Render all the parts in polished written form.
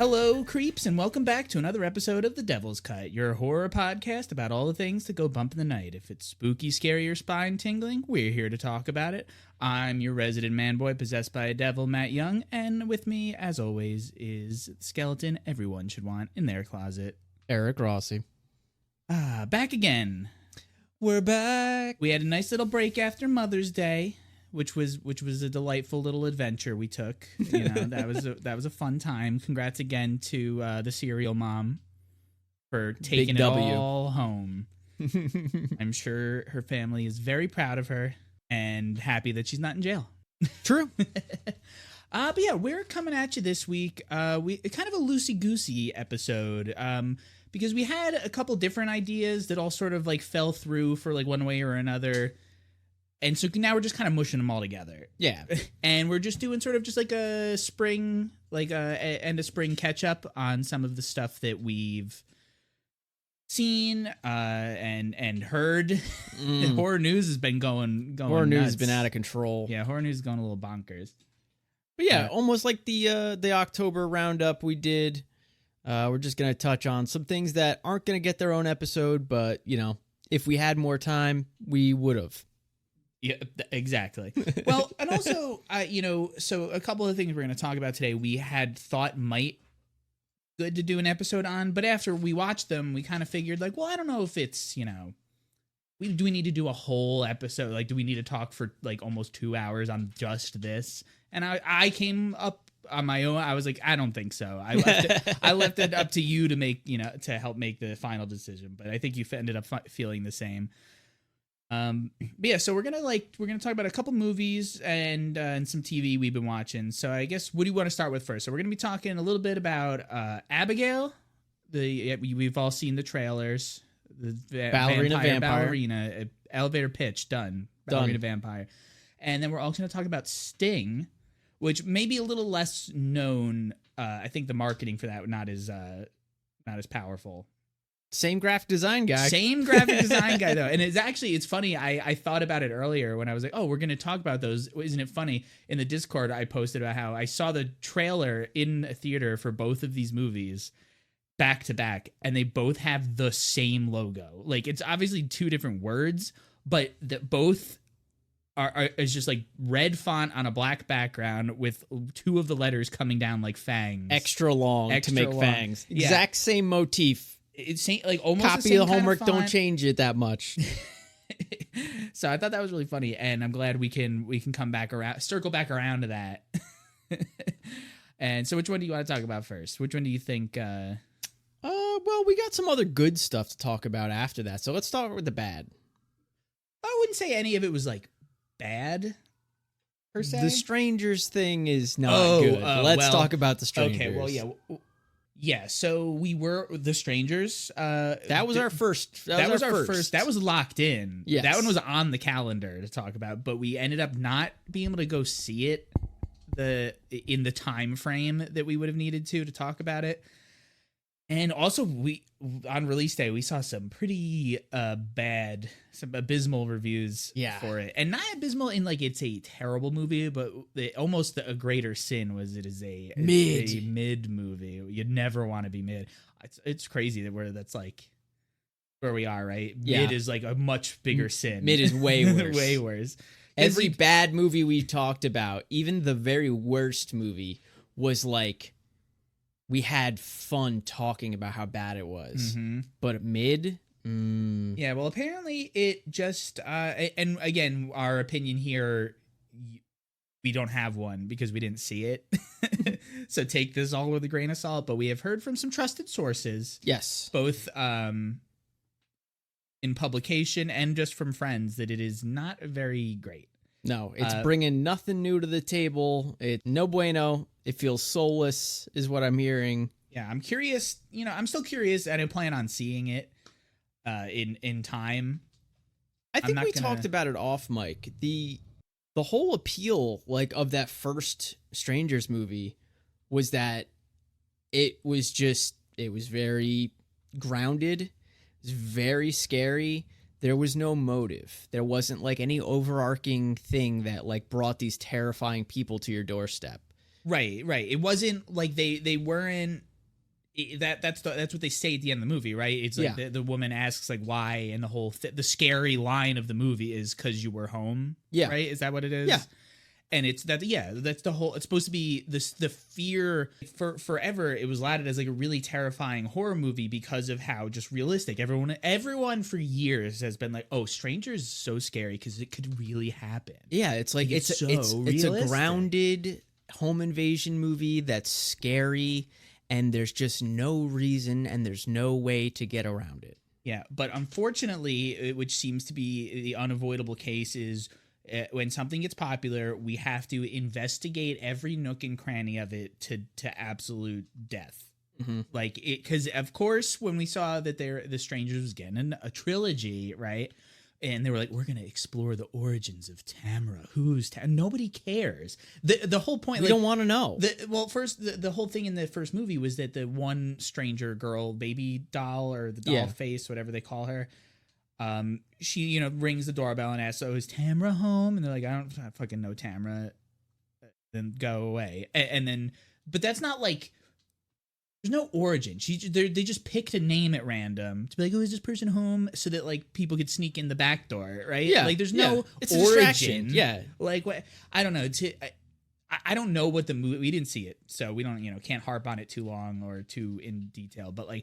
Hello, creeps, and welcome back to another episode of The Devil's Cut, your horror podcast about all the things that go bump in the night. If it's spooky, scary, or spine-tingling, we're here to talk about it. I'm your resident man-boy possessed by a devil, Matt Young, and with me, as always, is the skeleton everyone should want in their closet, Eric Rossi. Back again. We're back. We had a nice little break after Mother's Day, which was a delightful little adventure we took. You know, that was a fun time. Congrats again to the serial mom for taking it all home. I'm sure her family is very proud of her and happy that she's not in jail. True. But yeah, we're coming at you this week. We kind of a loosey-goosey episode. Because we had a couple different ideas that all sort of like fell through for like one way or another. And so now we're just kind of mushing them all together. Yeah. And we're just doing sort of just like a spring, like a end of spring catch up on some of the stuff that we've seen and heard. Horror news has been going Horror news nuts. has been out of control. Yeah, horror news is going a little bonkers. But yeah, almost like the October roundup we did. We're just going to touch on some things that aren't going to get their own episode, but, you know, if we had more time, we would have. Yeah, exactly. Well, and also, so a couple of things we're going to talk about today we had thought might good to do an episode on, but after we watched them, we kind of figured like, well, I don't know if it's, do we need to do a whole episode? Like, do we need to talk for like almost 2 hours on just this? And I came up on my own. I was like, I don't think so. I left it up to you to make, to help make the final decision. But I think you ended up feeling the same. But yeah, so we're gonna talk about a couple movies and some TV we've been watching. So I guess what do you want to start with first? So we're gonna be talking a little bit about Abigail. We've all seen the trailers. The ballerina elevator pitch done. Ballerina vampire, and then we're also gonna talk about Sting, which may be a little less known. I think the marketing for that not as powerful. Same graphic design guy. Though. And it's funny. I thought about it earlier when I was like, oh, we're going to talk about those. Isn't it funny? In the Discord, I posted about how I saw the trailer in a theater for both of these movies back to back, and they both have the same logo. Like, it's obviously two different words, but that both is just like red font on a black background with two of the letters coming down like fangs. Extra long to make fangs. Yeah. Exact same motif. It's like almost copy the same of the homework. Kind of don't change it that much. So I thought that was really funny, and I'm glad we can come back around, circle back around to that. And so, which one do you want to talk about first? Which one do you think? Well, we got some other good stuff to talk about after that. So let's start with the bad. I wouldn't say any of it was like bad per se. The Strangers thing is not good. Let's talk about the Strangers. Okay, well, yeah. Yeah, so we were The Strangers. That was our first. That was our first. That was locked in. Yes. That one was on the calendar to talk about, but we ended up not being able to go see it in the time frame that we would have needed to talk about it. And also, we on release day we saw some pretty bad, some abysmal reviews for it, and not abysmal in like it's a terrible movie, but almost a greater sin was it is a mid movie. You'd never want to be mid. It's crazy that's like where we are, right? Yeah. Mid is like a much bigger sin. Mid is way worse. Way worse. Every bad movie we talked about, even the very worst movie, was like. We had fun talking about how bad it was, but mid. Yeah, well, apparently it just, and again, our opinion here, we don't have one because we didn't see it. So take this all with a grain of salt, but we have heard from some trusted sources. Yes. Both in publication and just from friends that it is not very great. No, it's bringing nothing new to the table. It's no bueno. It feels soulless, is what I'm hearing. Yeah, I'm curious. I'm still curious, and I plan on seeing it in time. I think we talked about it off mic. The whole appeal of that first Strangers movie was that it was very grounded. It was very scary. There was no motive. There wasn't any overarching thing that brought these terrifying people to your doorstep. Right. It wasn't like they weren't that's what they say at the end of the movie, right? It's like the woman asks like why, and the whole the scary line of the movie is because you were home. Yeah, right. Is that what it is? Yeah. And it's that, that's the whole. It's supposed to be the fear for forever. It was lauded as like a really terrifying horror movie because of how just realistic everyone for years has been like, oh, Strangers is so scary because it could really happen. Yeah, it's like it's a grounded home invasion movie that's scary, and there's just no reason and there's no way to get around it. Yeah, but unfortunately, which seems to be the unavoidable case, is when something gets popular, we have to investigate every nook and cranny of it to absolute death. Mm-hmm. Like it, because of course, when we saw that the Strangers was getting a trilogy, right? And they were like, we're going to explore the origins of Tamara. Who's nobody cares. The whole point, we don't want to know. The whole thing in the first movie was that the one stranger girl, baby doll, or the doll face, whatever they call her, she, rings the doorbell and asks, "Oh, is Tamara home?" And they're like, I fucking know Tamara. Then go away. And then, but that's not like, there's no origin. They just picked a name at random to be like, "Oh, is this person home?" So that like people could sneak in the back door, right? Yeah. Like there's no origin. Yeah. Like what? I don't know. I don't know what the movie. We didn't see it, so we don't. Can't harp on it too long or too in detail. But I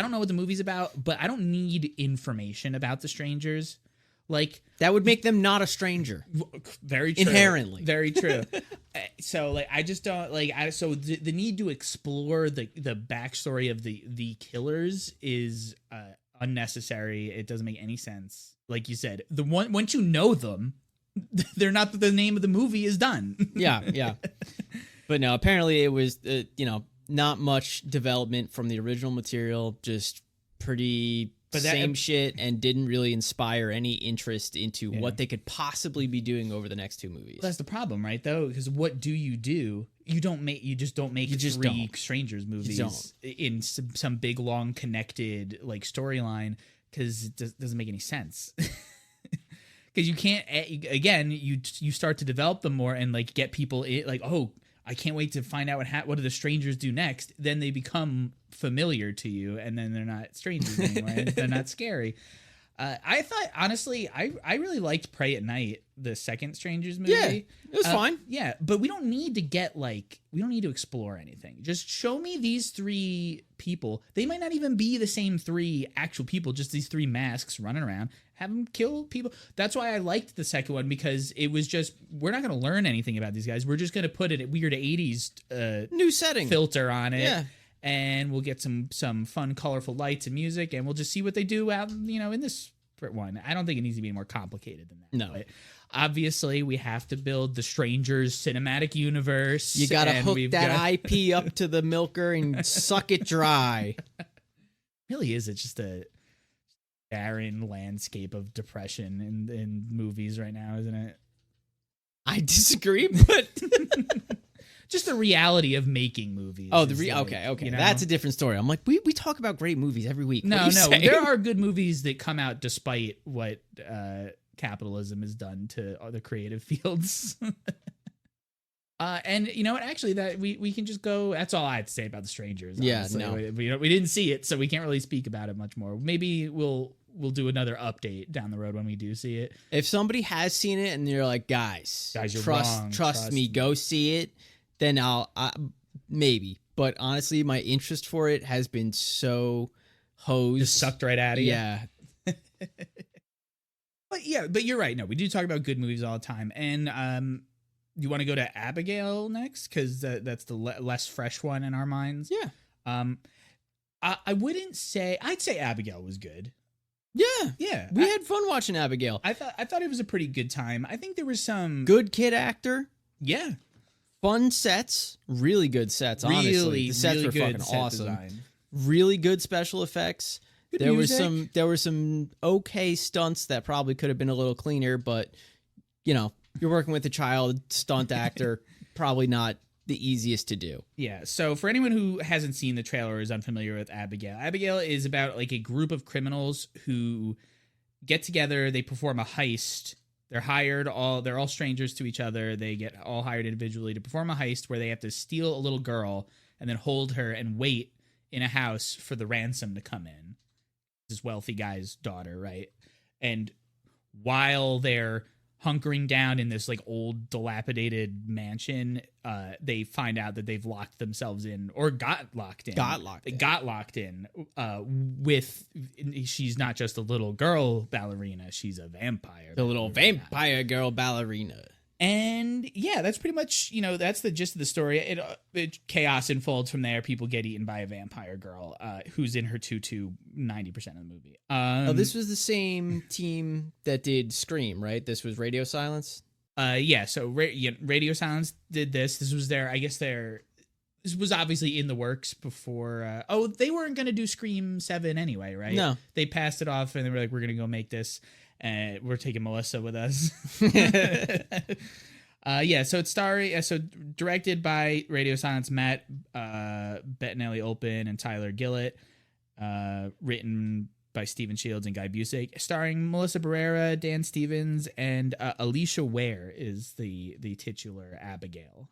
don't know what the movie's about. But I don't need information about the Strangers. Like that would make them not a stranger. Very true. Inherently. Very true. So I just don't so the need to explore the backstory of the killers is unnecessary. It doesn't make any sense. Like you said, once you know them, they're not, the name of the movie is done. Yeah. But no, apparently it was not much development from the original material, just pretty same shit, and didn't really inspire any interest into what they could possibly be doing over the next two movies. Well, that's the problem, right? Though, because what do? You just don't make three Strangers movies in some big long connected storyline, because it doesn't make any sense. Because you can't, again, you start to develop them more and get people oh, I can't wait to find out what do the Strangers do next. Then they become familiar to you, and then they're not strangers anymore. They're not scary. I thought, honestly, I really liked Pray at Night, the second Strangers movie. Yeah, it was fine. Yeah, but we don't need to we don't need to explore anything. Just show me these three people. They might not even be the same three actual people, just these three masks running around. Have them kill people. That's why I liked the second one, because it was just, we're not going to learn anything about these guys. We're just going to put a weird 80s new setting filter on it. Yeah. And we'll get some fun, colorful lights and music, and we'll just see what they do out, in this one. I don't think it needs to be more complicated than that. No. But obviously, we have to build the Strangers cinematic universe. You got to hook that IP up to the milker and suck it dry. Really is. It's just a barren landscape of depression in movies right now, isn't it? I disagree, but just the reality of making movies. Oh, okay. That's a different story. I'm like, we talk about great movies every week. No, there are good movies that come out despite what capitalism has done to other creative fields. And you know what? Actually, that we can just go. That's all I had to say about the Strangers. Honestly. Yeah, no, we didn't see it, so we can't really speak about it much more. Maybe we'll do another update down the road when we do see it. If somebody has seen it and you're like, guys, you're wrong. Trust me, go see it. Then I'll maybe. But honestly, my interest for it has been so hosed, just sucked right out of you. Yeah. But you're right. No, we do talk about good movies all the time, and you want to go to Abigail next, because that's the less fresh one in our minds. Yeah. I wouldn't say. I'd say Abigail was good. Yeah. We had fun watching Abigail. I thought it was a pretty good time. I think there was some good kid actor. Yeah. Fun sets, really good sets. Honestly, the sets were fucking awesome. Design. Really good special effects. Good music. There were some okay stunts that probably could have been a little cleaner, but you're working with a child stunt actor, probably not the easiest to do. Yeah. So for anyone who hasn't seen the trailer or is unfamiliar with Abigail is about a group of criminals who get together. They perform a heist. They're all strangers to each other. They get all hired individually to perform a heist where they have to steal a little girl and then hold her and wait in a house for the ransom to come in. This wealthy guy's daughter, right? And while they're hunkering down in this like old dilapidated mansion, they find out that they've locked themselves in, or got locked in with, she's not just a little girl ballerina, she's a vampire. The little vampire girl ballerina. And yeah, that's pretty much, that's the gist of the story. It chaos unfolds from there. People get eaten by a vampire girl who's in her tutu 90% of the movie. This was the same team that did Scream, right? This was Radio Silence? Yeah, so Radio Silence did this. This was this was obviously in the works before. They weren't going to do Scream 7 anyway, right? No. They passed it off and they were like, we're going to go make this. We're taking Melissa with us. So it's directed by Radio Silence Matt Bettinelli Olpin and Tyler Gillett. Written by Stephen Shields and Guy Busick. Starring Melissa Barrera, Dan Stevens, and Alicia Ware is the titular Abigail.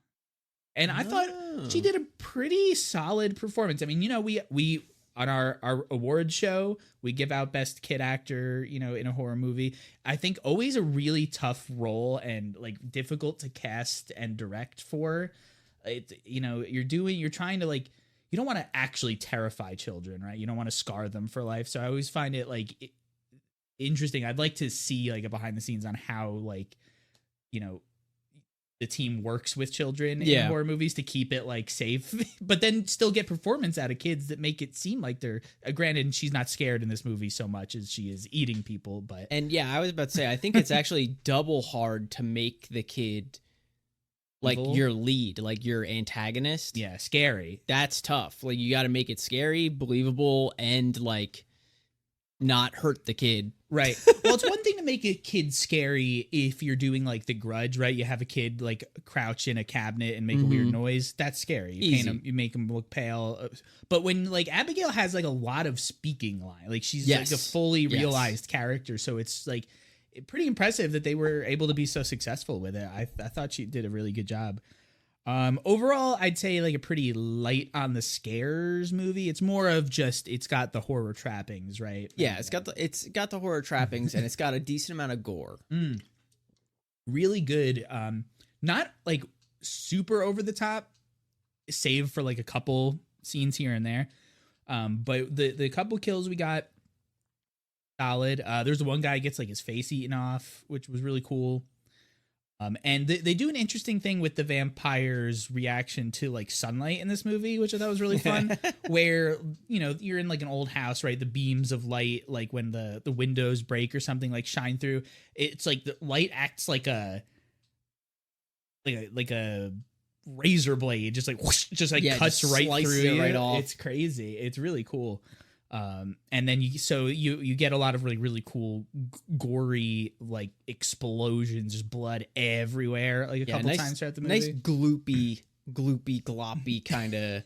And I thought she did a pretty solid performance. I mean, we on our awards show, we give out best kid actor, in a horror movie. I think always a really tough role and like difficult to cast and direct for. You're trying to like, you don't want to actually terrify children, right? You don't want to scar them for life. So I always find it like interesting. I'd like to see like a behind the scenes on how like, the team works with children in horror movies to keep it like safe, but then still get performance out of kids that make it seem like they're granted. She's not scared in this movie so much as she is eating people, but I was about to say, I think it's actually double hard to make the kid like evil? Your lead, like your antagonist. Yeah. Scary. That's tough. Like you got to make it scary, believable, and like not hurt the kid. Right. Well, it's one thing to make a kid scary if you're doing like The Grudge, right? You have a kid like crouch in a cabinet and make a weird noise. That's scary. You paint him, you make him look pale. But when like Abigail has like a lot of speaking line, like she's like a fully realized character. So it's like pretty impressive that they were able to be so successful with it. I thought she did a really good job. Overall, I'd say like a pretty light on the scares movie. It's more of just, it's got the horror trappings, right? Yeah, it's got the horror trappings and it's got a decent amount of gore. Really good. Not like super over the top, save for like a couple scenes here and there. But the couple kills we got, solid. There's the one guy gets like his face eaten off, which was really cool. And they do an interesting thing with the vampire's reaction to like sunlight in this movie, which I thought was really fun, where, you're in like an old house, right? The beams of light, like when the windows break or something, like shine through. It's like the light acts like a razor blade, just like whoosh, cuts just right through you. Right off. It's crazy. It's really cool. And then you get a lot of really, really cool, gory, like explosions, just blood everywhere, like a couple times throughout the movie. Nice gloopy, gloppy kind of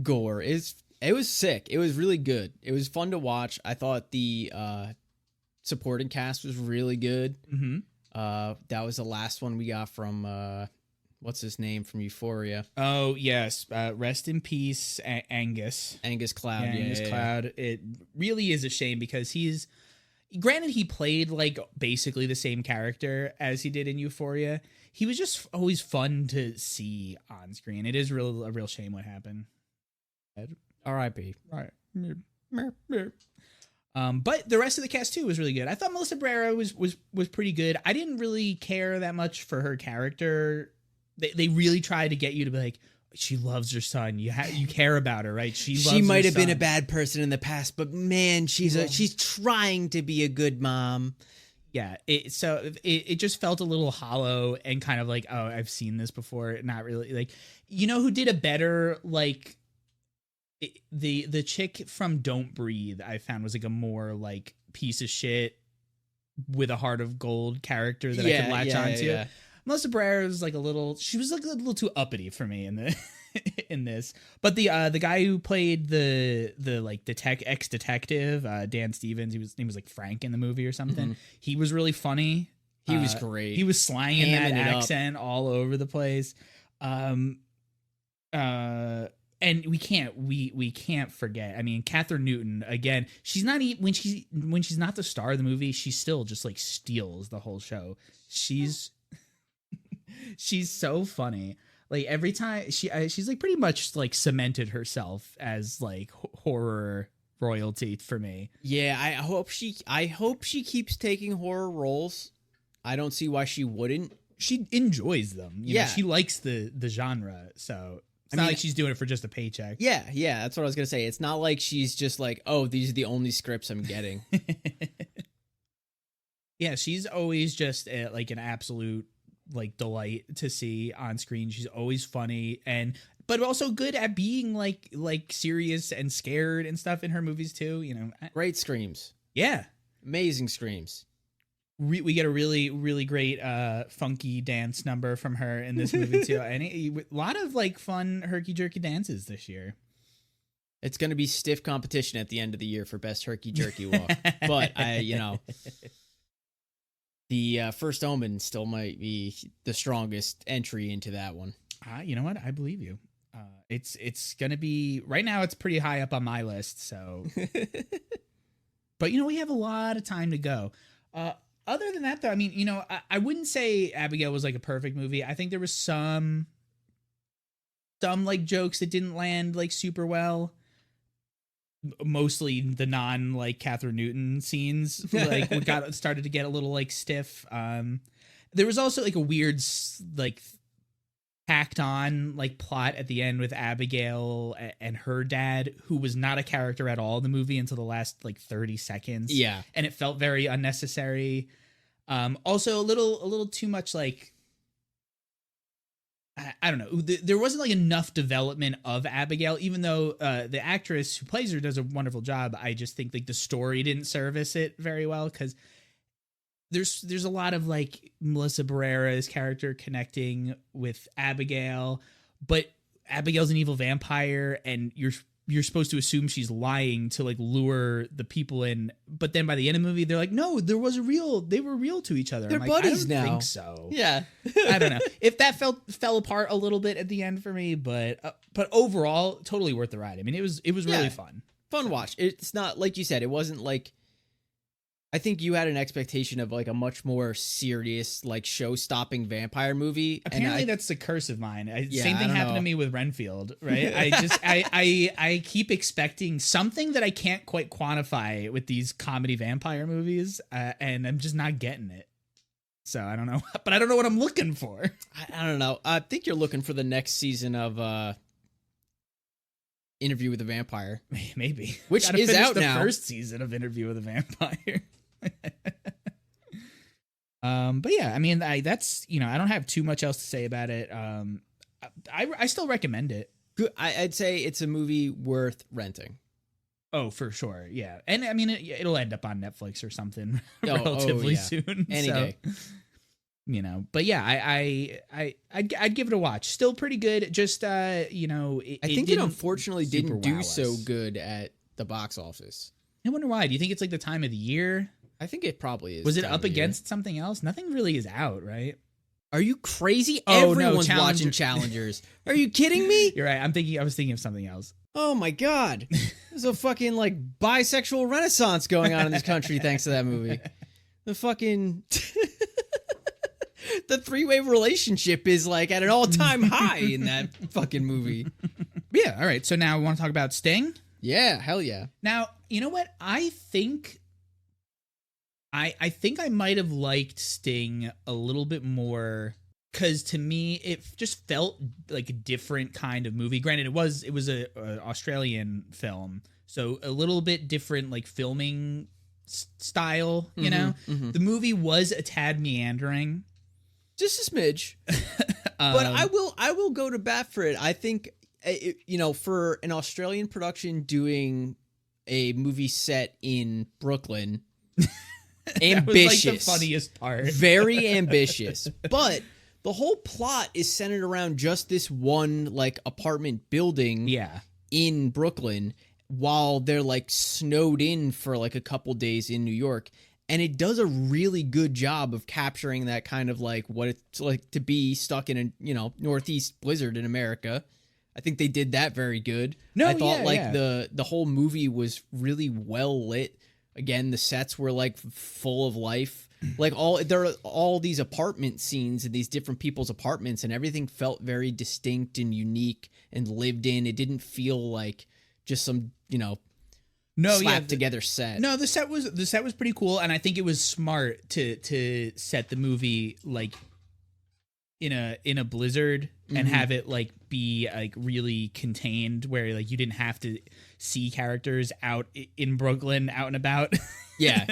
gore. It was sick. It was really good. It was fun to watch. I thought the supporting cast was really good. Mm-hmm. That was the last one we got from what's his name from Euphoria? Oh, yes. Rest in peace, Angus. Angus Cloud. Yeah, Angus Cloud. It really is a shame because granted, he played like basically the same character as he did in Euphoria. He was just always fun to see on screen. It is a real shame what happened. R.I.P. Right. But the rest of the cast too was really good. I thought Melissa Barrera was pretty good. I didn't really care that much for her character. They really tried to get you to be like, she loves her son. You care about her, right? She might have been a bad person in the past, but man, she's trying to be a good mom. Yeah. It just felt a little hollow and kind of like, oh, I've seen this before. Not really like, who did a better like the chick from Don't Breathe. I found was like a more like piece of shit with a heart of gold character that I could latch onto. Yeah. Melissa Barrera was like a little too uppity for me in this. But the guy who played the like ex-detective, Dan Stevens, his name was like Frank in the movie or something. Mm-hmm. He was really funny. He was great. He was slanging that accent all over the place. And and we can't forget. I mean, Catherine Newton again. She's not when she's not the star of the movie. She still just like steals the whole show. She's so funny. Like every time she's like pretty much like cemented herself as like horror royalty for me. Yeah, I hope she keeps taking horror roles. I don't see why she wouldn't. She enjoys them. You know, she likes the genre, so it's not like she's doing it for just a paycheck. Yeah, that's what I was gonna say. It's not like she's just like, oh, these are the only scripts I'm getting. Yeah, she's always just like an absolute like delight to see on screen. She's always funny but also good at being like serious and scared and stuff in her movies too. You know, great screams. Yeah, amazing screams. We get a really, really great funky dance number from her in this movie too. And a lot of like fun herky jerky dances this year. It's going to be stiff competition at the end of the year for best herky jerky walk. But the First Omen still might be the strongest entry into that one. You know what? I believe you. It's going to be right now. It's pretty high up on my list. So, but we have a lot of time to go. Other than that, though, I mean, I wouldn't say Abigail was like a perfect movie. I think there was some like jokes that didn't land like super well. Mostly the non like Catherine Newton scenes like started to get a little like stiff. There was also like a weird like tacked on like plot at the end with Abigail and her dad, who was not a character at all in the movie until the last like 30 seconds. Yeah. And it felt very unnecessary. Also a little too much like, I don't know. There wasn't like enough development of Abigail, even though the actress who plays her does a wonderful job. I just think like the story didn't service it very well, because there's a lot of like Melissa Barrera's character connecting with Abigail, but Abigail's an evil vampire, and you're supposed to assume she's lying to like lure the people in. But then by the end of the movie, they're like, no, they were real to each other. They're like, buddies I don't now. think so. Yeah. I don't know if that fell apart a little bit at the end for me, but overall, totally worth the ride. I mean, it was really fun. Fun watch. It's not, like you said, it wasn't like, I think you had an expectation of like a much more serious, like show-stopping vampire movie. Apparently, that's the curse of mine. Same thing happened to me with Renfield, right? I keep expecting something that I can't quite quantify with these comedy vampire movies, and I'm just not getting it. So I don't know, but I don't know what I'm looking for. I don't know. I think you're looking for the next season of Interview with a Vampire, maybe, which is out now. The first season of Interview with a Vampire. But yeah, I mean, that's I don't have too much else to say about it. I still recommend it. Good. I'd say it's a movie worth renting. Oh, for sure, yeah. And I mean, it'll end up on Netflix or something relatively soon, any day. But yeah, I'd give it a watch. Still pretty good. Just I think it unfortunately didn't do us so good at the box office. I wonder why. Do you think it's like the time of the year? I think it probably is. Was it up against something else? Nothing really is out, right? Are you crazy? Oh, everyone's watching Challengers. Are you kidding me? You're right. I was thinking of something else. Oh my god. There's a fucking like bisexual renaissance going on in this country thanks to that movie. The fucking the three-way relationship is like at an all-time high in that fucking movie. Yeah, all right. So now we want to talk about Sting? Yeah, hell yeah. Now, you know what? I think I might have liked Sting a little bit more, because to me it just felt like a different kind of movie. Granted, it was a Australian film, so a little bit different like filming style. You know, the movie was a tad meandering, just a smidge. But I will go to bat for it. I think for an Australian production doing a movie set in Brooklyn. Ambitious. That was like the funniest part. Very ambitious. But the whole plot is centered around just this one like apartment building in Brooklyn, while they're like snowed in for like a couple days in New York. And it does a really good job of capturing that kind of like what it's like to be stuck in a, Northeast blizzard in America. I think they did that very good. No, I thought yeah. the whole movie was really well lit. Again, the sets were like full of life. Like there are all these apartment scenes in these different people's apartments, and everything felt very distinct and unique and lived in. It didn't feel like just some, slapped together set. No, the set was pretty cool, and I think it was smart to set the movie like in a blizzard and have it like be like really contained, where like you didn't have to see characters out in Brooklyn out and about. Yeah.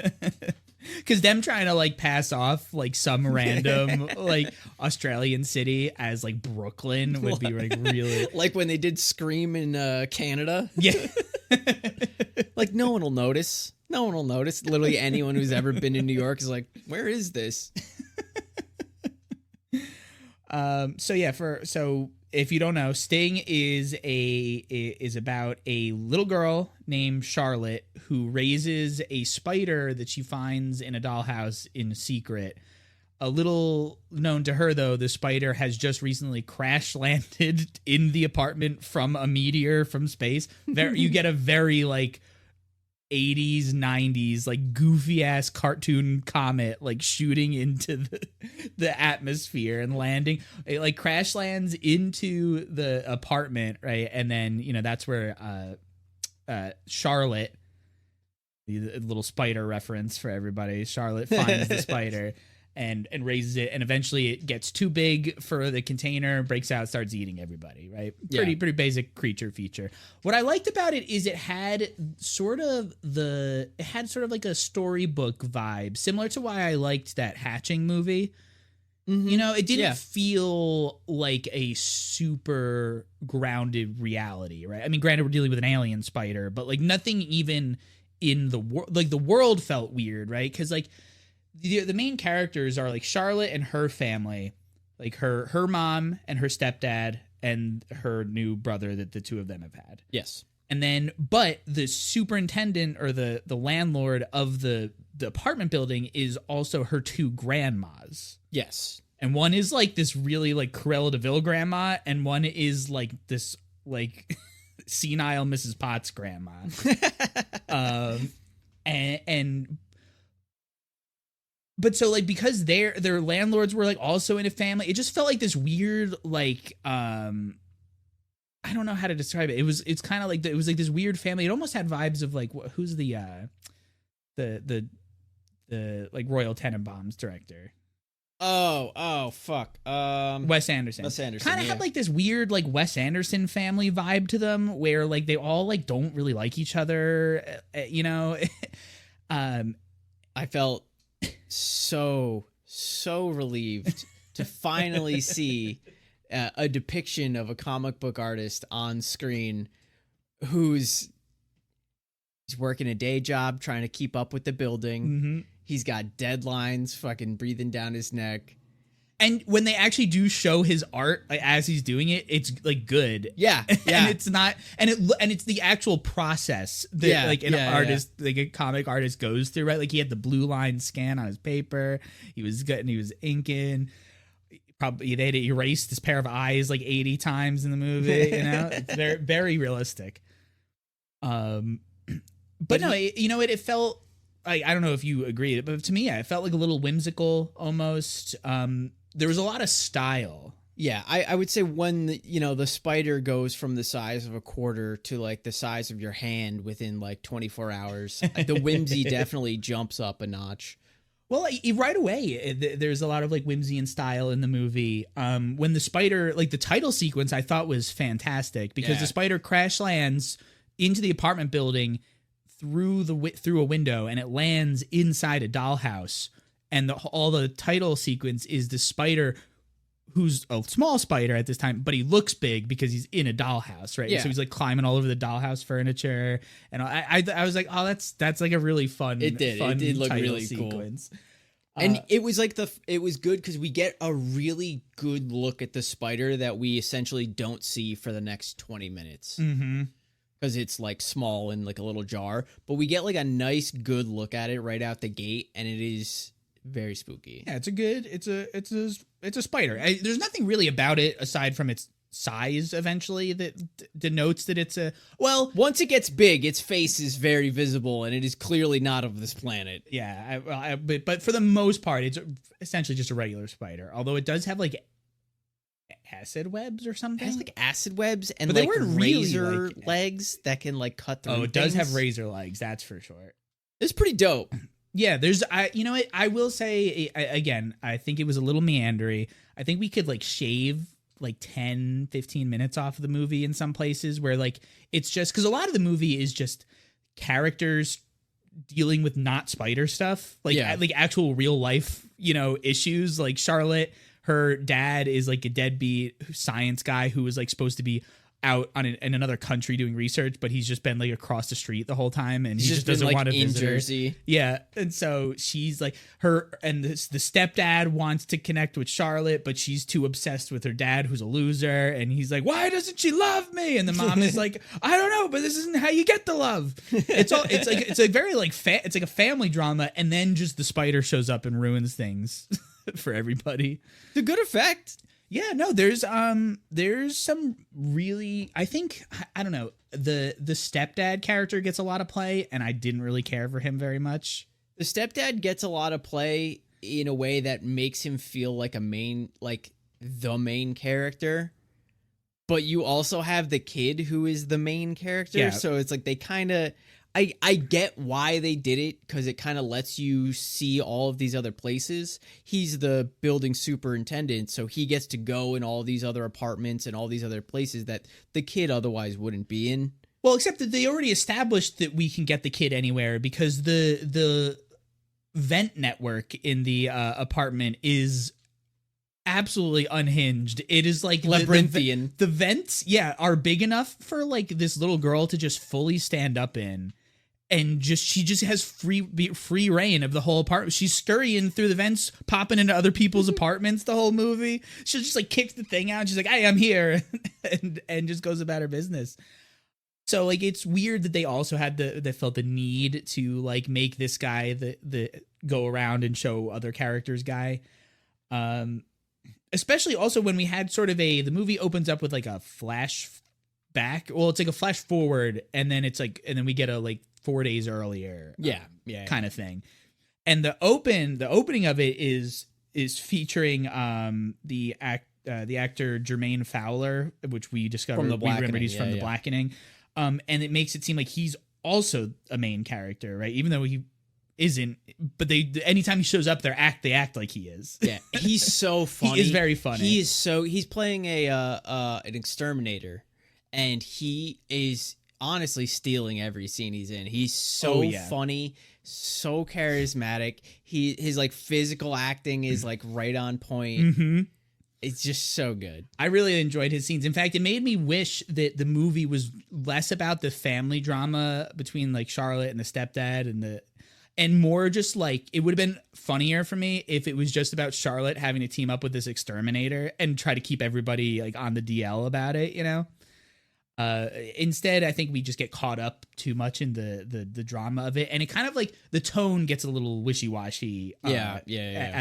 Because them trying to like pass off like some random like Australian city as like Brooklyn would be like really like when they did Scream in Canada. Yeah. Like no one will notice. No one will notice. Literally anyone who's ever been in New York is like, where is this? So if you don't know, Sting is about a little girl named Charlotte who raises a spider that she finds in a dollhouse in secret. A little known to her, though, the spider has just recently crash landed in the apartment from a meteor from space. You get a very like 80s 90s like goofy ass cartoon comet like shooting into the atmosphere and landing. It like crash lands into the apartment, right? And then that's where Charlotte, the little spider reference for everybody, Charlotte finds the spider and raises it, and eventually it gets too big for the container, breaks out, starts eating everybody, right? Pretty basic creature feature. What I liked about it is it had sort of like a storybook vibe, similar to why I liked that Hatching movie. Mm-hmm. It didn't feel like a super grounded reality, right? I mean, granted, we're dealing with an alien spider, but like nothing even in the world, like the world felt weird, right? Because like the main characters are like Charlotte and her family, like her mom and her stepdad and her new brother that the two of them have had. Yes. And then, but the superintendent or the landlord of the apartment building is also her two grandmas. Yes. And one is like this really like Cruella de Vil grandma, and one is like this like senile Mrs. Potts grandma. But so like because their landlords were like also in a family, it just felt like this weird like I don't know how to describe it. It's kind of like it was like this weird family. It almost had vibes of like who's the like Royal Tenenbaums director. Oh fuck. Wes Anderson. Kind of had like this weird like Wes Anderson family vibe to them, where like they all like don't really like each other. I felt so relieved to finally see a depiction of a comic book artist on screen he's working a day job trying to keep up with the building. Mm-hmm. He's got deadlines fucking breathing down his neck. And when they actually do show his art, like, as he's doing it, it's like good. Yeah. And it's not, and it's the actual process that like an artist, like a comic artist goes through, right? Like he had the blue line scan on his paper. He was inking. Probably they had to erase this pair of eyes like 80 times in the movie. It's very, very realistic. But no, it felt. I don't know if you agree, but to me, it felt like a little whimsical almost. There was a lot of style. Yeah, I would say when the spider goes from the size of a quarter to like the size of your hand within like 24 hours, the whimsy definitely jumps up a notch. Well, right away, there's a lot of like whimsy and style in the movie. When the spider, like the title sequence, I thought was fantastic because the spider crash lands into the apartment building through a window, and it lands inside a dollhouse. And all the title sequence is the spider, who's a small spider at this time, but he looks big because he's in a dollhouse, right? Yeah. So he's like climbing all over the dollhouse furniture, and I was like, oh, that's like a really fun. It did look really sequence. Cool. And it was like it was good because we get a really good look at the spider that we essentially don't see for the next 20 minutes. Mm-hmm. Because it's like small and like a little jar, but we get like a nice good look at it right out the gate, and it is very spooky. Yeah, it's a spider. There's nothing really about it aside from its size eventually that denotes that it's a, well, once it gets big, its face is very visible and it is clearly not of this planet. Yeah, but for the most part, it's essentially just a regular spider. Although it does have like acid webs or something. It has like acid webs and but like razor really legs that can like cut through. Oh, it does have razor legs. That's for sure. It's pretty dope. Yeah, you know what? I will say again, I think it was a little meandery. I think we could like shave like 10, 15 minutes off of the movie in some places where like it's just because a lot of the movie is just characters dealing with not spider stuff, like like actual real life, issues. Like Charlotte, her dad is like a deadbeat science guy who was like supposed to be out in another country doing research, but he's just been like across the street the whole time, and he just doesn't want to visit her. Jersey. Yeah, and so she's like the stepdad wants to connect with Charlotte, but she's too obsessed with her dad, who's a loser, and he's like, "Why doesn't she love me?" And the mom is like, "I don't know, but this isn't how you get the love." It's a very like it's like a family drama, and then just the spider shows up and ruins things for everybody. To good effect. Yeah, no, there's some really, I think, I don't know, the stepdad character gets a lot of play, and I didn't really care for him very much. The stepdad gets a lot of play in a way that makes him feel like the main character, but you also have the kid who is the main character, so it's like they kind of, I get why they did it, because it kind of lets you see all of these other places. He's the building superintendent, so he gets to go in all these other apartments and all these other places that the kid otherwise wouldn't be in. Well, except that they already established that we can get the kid anywhere, because the vent network in the apartment is absolutely unhinged. It is like labyrinthian. The vents, are big enough for like this little girl to just fully stand up in. And she just has free reign of the whole apartment. She's scurrying through the vents, popping into other people's apartments the whole movie. She'll just like kick the thing out. She's like, "Hey, I'm here," and just goes about her business. So like it's weird that they also had they felt the need to like make this guy the go around and show other characters guy. Especially also when we had sort of the movie opens up with like a flash back. Well, it's like a flash forward, and then then we get a like 4 days earlier, kind of thing. And the opening of it is featuring the actor Jermaine Fowler, which we discovered from the remembered from The Blackening, and it makes it seem like he's also a main character, right? Even though he isn't, but anytime he shows up, they act like he is. Yeah, he's so funny. He is very funny. He's playing an exterminator, and he is honestly stealing every scene he's in. He's so funny, so charismatic. His like physical acting is like right on point. Mm-hmm. It's just so good. I really enjoyed his scenes. In fact, it made me wish that the movie was less about the family drama between like Charlotte and the stepdad and more just like, it would have been funnier for me if it was just about Charlotte having to team up with this exterminator and try to keep everybody like on the DL about it, Instead, I think we just get caught up too much in the drama of it, and it kind of like the tone gets a little wishy-washy. At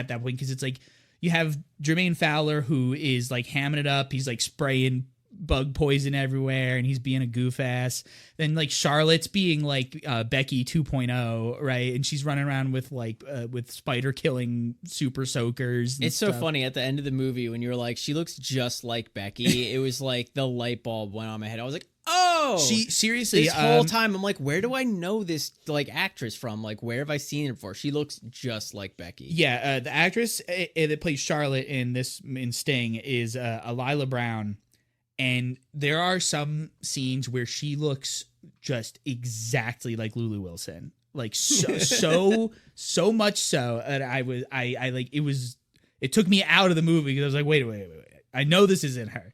that point, because it's like you have Jermaine Fowler who is like hamming it up. He's like spraying bug poison everywhere, and he's being a goof ass. Then like Charlotte's being like Becky 2.0, right? And she's running around with like with spider killing super soakers. It's so funny at the end of the movie when you're like, she looks just like Becky. It was like the light bulb went on my head. I was like, oh, she seriously. This whole time I'm like, where do I know this like actress from? Like, where have I seen her before? She looks just like Becky. Yeah, the actress that plays Charlotte in Sting is Elila Brown. And there are some scenes where she looks just exactly like Lulu Wilson, like so much so that it took me out of the movie because I was like, wait, I know this isn't her.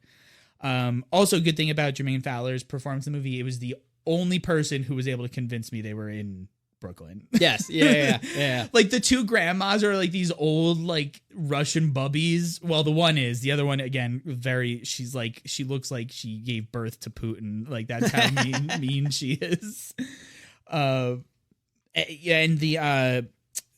Also, good thing about Jermaine Fowler's performance in the movie, it was the only person who was able to convince me they were in Brooklyn. Yes. Yeah. Like the two grandmas are like these old like Russian bubbies. Well, the one is. The other one, again, she looks like she gave birth to Putin. Like that's how mean she is. And the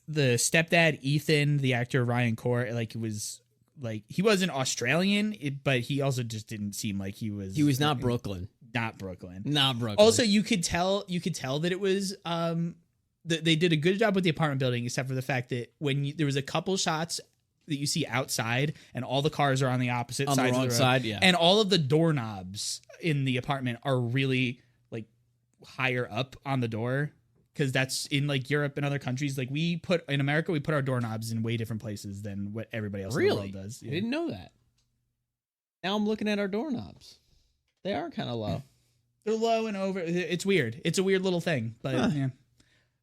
stepdad Ethan, the actor Ryan Court, like was like he wasn't Australian, but he also just didn't seem like he was. He was not Brooklyn. Not Brooklyn. Not Brooklyn. Also, you could tell that it was they did a good job with the apartment building, except for the fact that there was a couple shots that you see outside, and all the cars are on the opposite on sides the wrong of the road, side, yeah, and all of the doorknobs in the apartment are really like higher up on the door, because that's in like Europe and other countries. Like in America, we put our doorknobs in way different places than what everybody else in the world does. Yeah. I didn't know that. Now I'm looking at our doorknobs. They are kind of low. They're low and over. It's weird. It's a weird little thing, but yeah.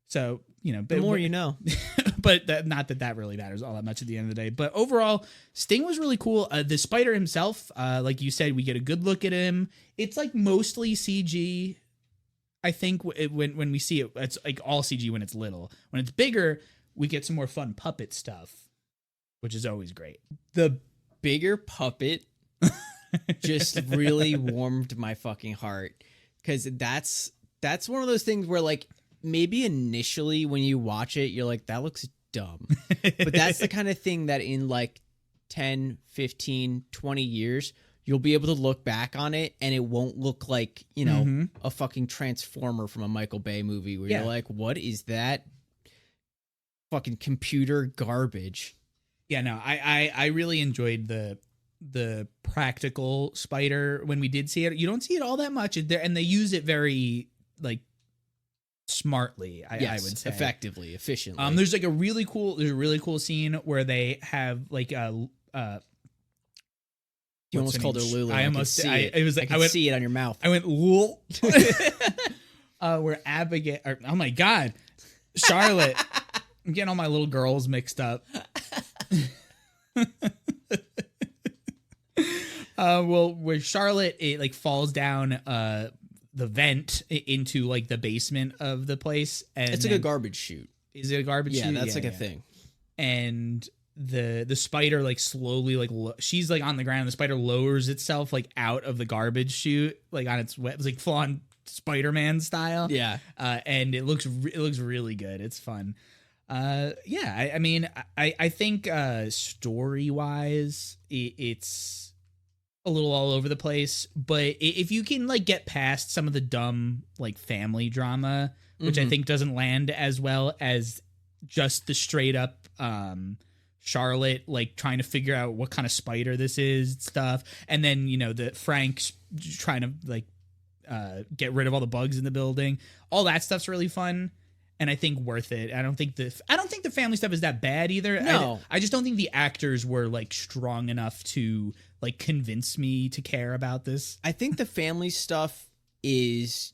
So, the more you know. But not that really matters all that much at the end of the day. But overall, Sting was really cool. The spider himself, like you said, we get a good look at him. It's like mostly CG. I think when we see it, it's like all CG when it's little. When it's bigger, we get some more fun puppet stuff, which is always great. The bigger puppet just really warmed my fucking heart, because that's one of those things where like maybe initially when you watch it you're like, that looks dumb, but that's the kind of thing that in like 10, 15, 20 years you'll be able to look back on it and it won't look like, a fucking Transformer from a Michael Bay movie where you're like, what is that fucking computer garbage? Yeah, no, I really enjoyed the practical spider when we did see it. You don't see it all that much, and they use it very like smartly. I would say effectively, efficiently. There's a really cool scene where they have like you almost called her Lulu. I almost see it. It was like I went, see it on your mouth. I went Lul. Where Abigail, oh my god, Charlotte. I'm getting all my little girls mixed up. Where Charlotte like falls down the vent into like the basement of the place, and it's like a garbage chute. Is it a garbage chute? Yeah, that's like a thing. And the spider like slowly like she's like on the ground. The spider lowers itself like out of the garbage chute, like on its web. It's like full on Spider-Man style. Yeah, and it looks really good. It's fun. I mean, I think story wise, it's a little all over the place, but if you can like get past some of the dumb like family drama, which I think doesn't land as well as just the straight up Charlotte like trying to figure out what kind of spider this is stuff, and then the Frank's trying to like get rid of all the bugs in the building, all that stuff's really fun. And I think worth it. I don't think the family stuff is that bad either. No, I just don't think the actors were like strong enough to like convince me to care about this. I think the family stuff is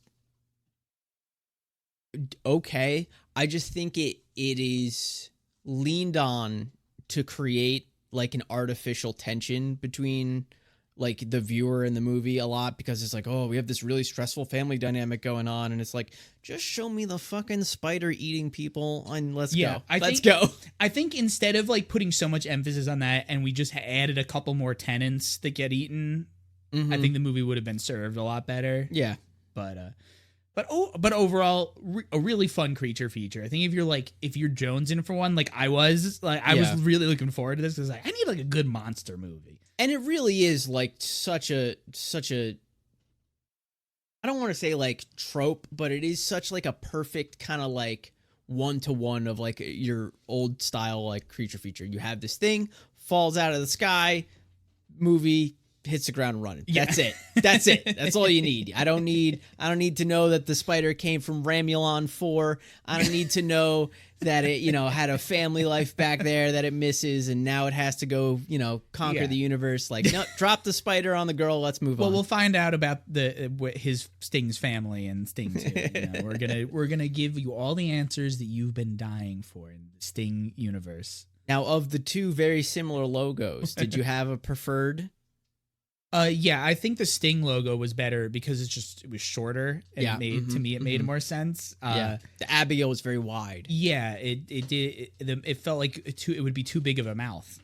okay. I just think it is leaned on to create like an artificial tension between like the viewer in the movie a lot, because it's like, oh, we have this really stressful family dynamic going on, and it's like, just show me the fucking spider eating people and let's go. I think instead of like putting so much emphasis on that and we just added a couple more tenants that get eaten, I think the movie would have been served a lot better. Yeah. But overall, a really fun creature feature. I think if you're jonesing for one, like I was really looking forward to this, because I need like a good monster movie. And it really is like such a I don't want to say like trope, but it is such like a perfect kind of like 1-to-1 of like your old style like creature feature. You have this thing, falls out of the sky, movie hits the ground running. Yeah. That's it. That's all you need. I don't need to know that the spider came from Ramulon 4. I don't need to know that it, had a family life back there that it misses and now it has to go, conquer the universe. Like, no, drop the spider on the girl. Let's move on. Well, we'll find out about his Sting's family and Sting too. We're gonna give you all the answers that you've been dying for in the Sting universe. Now, of the two very similar logos, did you have a preferred? Yeah, I think the Sting logo was better because it was shorter. And it made more sense. The Abigail was very wide. Yeah, it felt like it would be too big of a mouth,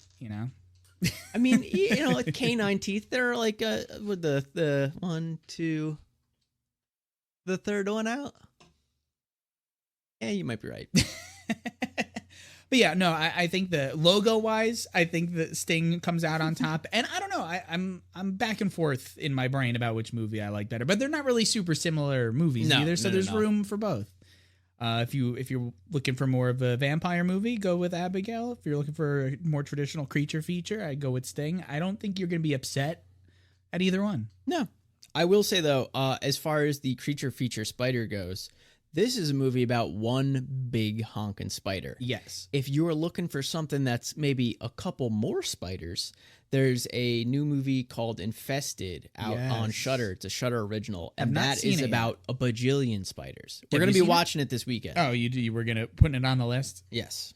I mean, like canine teeth, they're like with the 1, 2, the third one out. Yeah, you might be right. But yeah, no, I think the logo wise, I think that Sting comes out on top, and I don't know, I'm back and forth in my brain about which movie I like better, but they're not really super similar movies either, so there's room for both. If you're looking for more of a vampire movie, go with Abigail. If you're looking for a more traditional creature feature, I'd go with Sting. I don't think you're gonna be upset at either one. No, I will say though, as far as the creature feature spider goes, this is a movie about one big honkin' spider. Yes. If you are looking for something that's maybe a couple more spiders, there's a new movie called Infested out on Shudder. It's a Shudder original, and that is about a bajillion spiders. We're going to be watching it this weekend. Oh, you were going to put it on the list? Yes.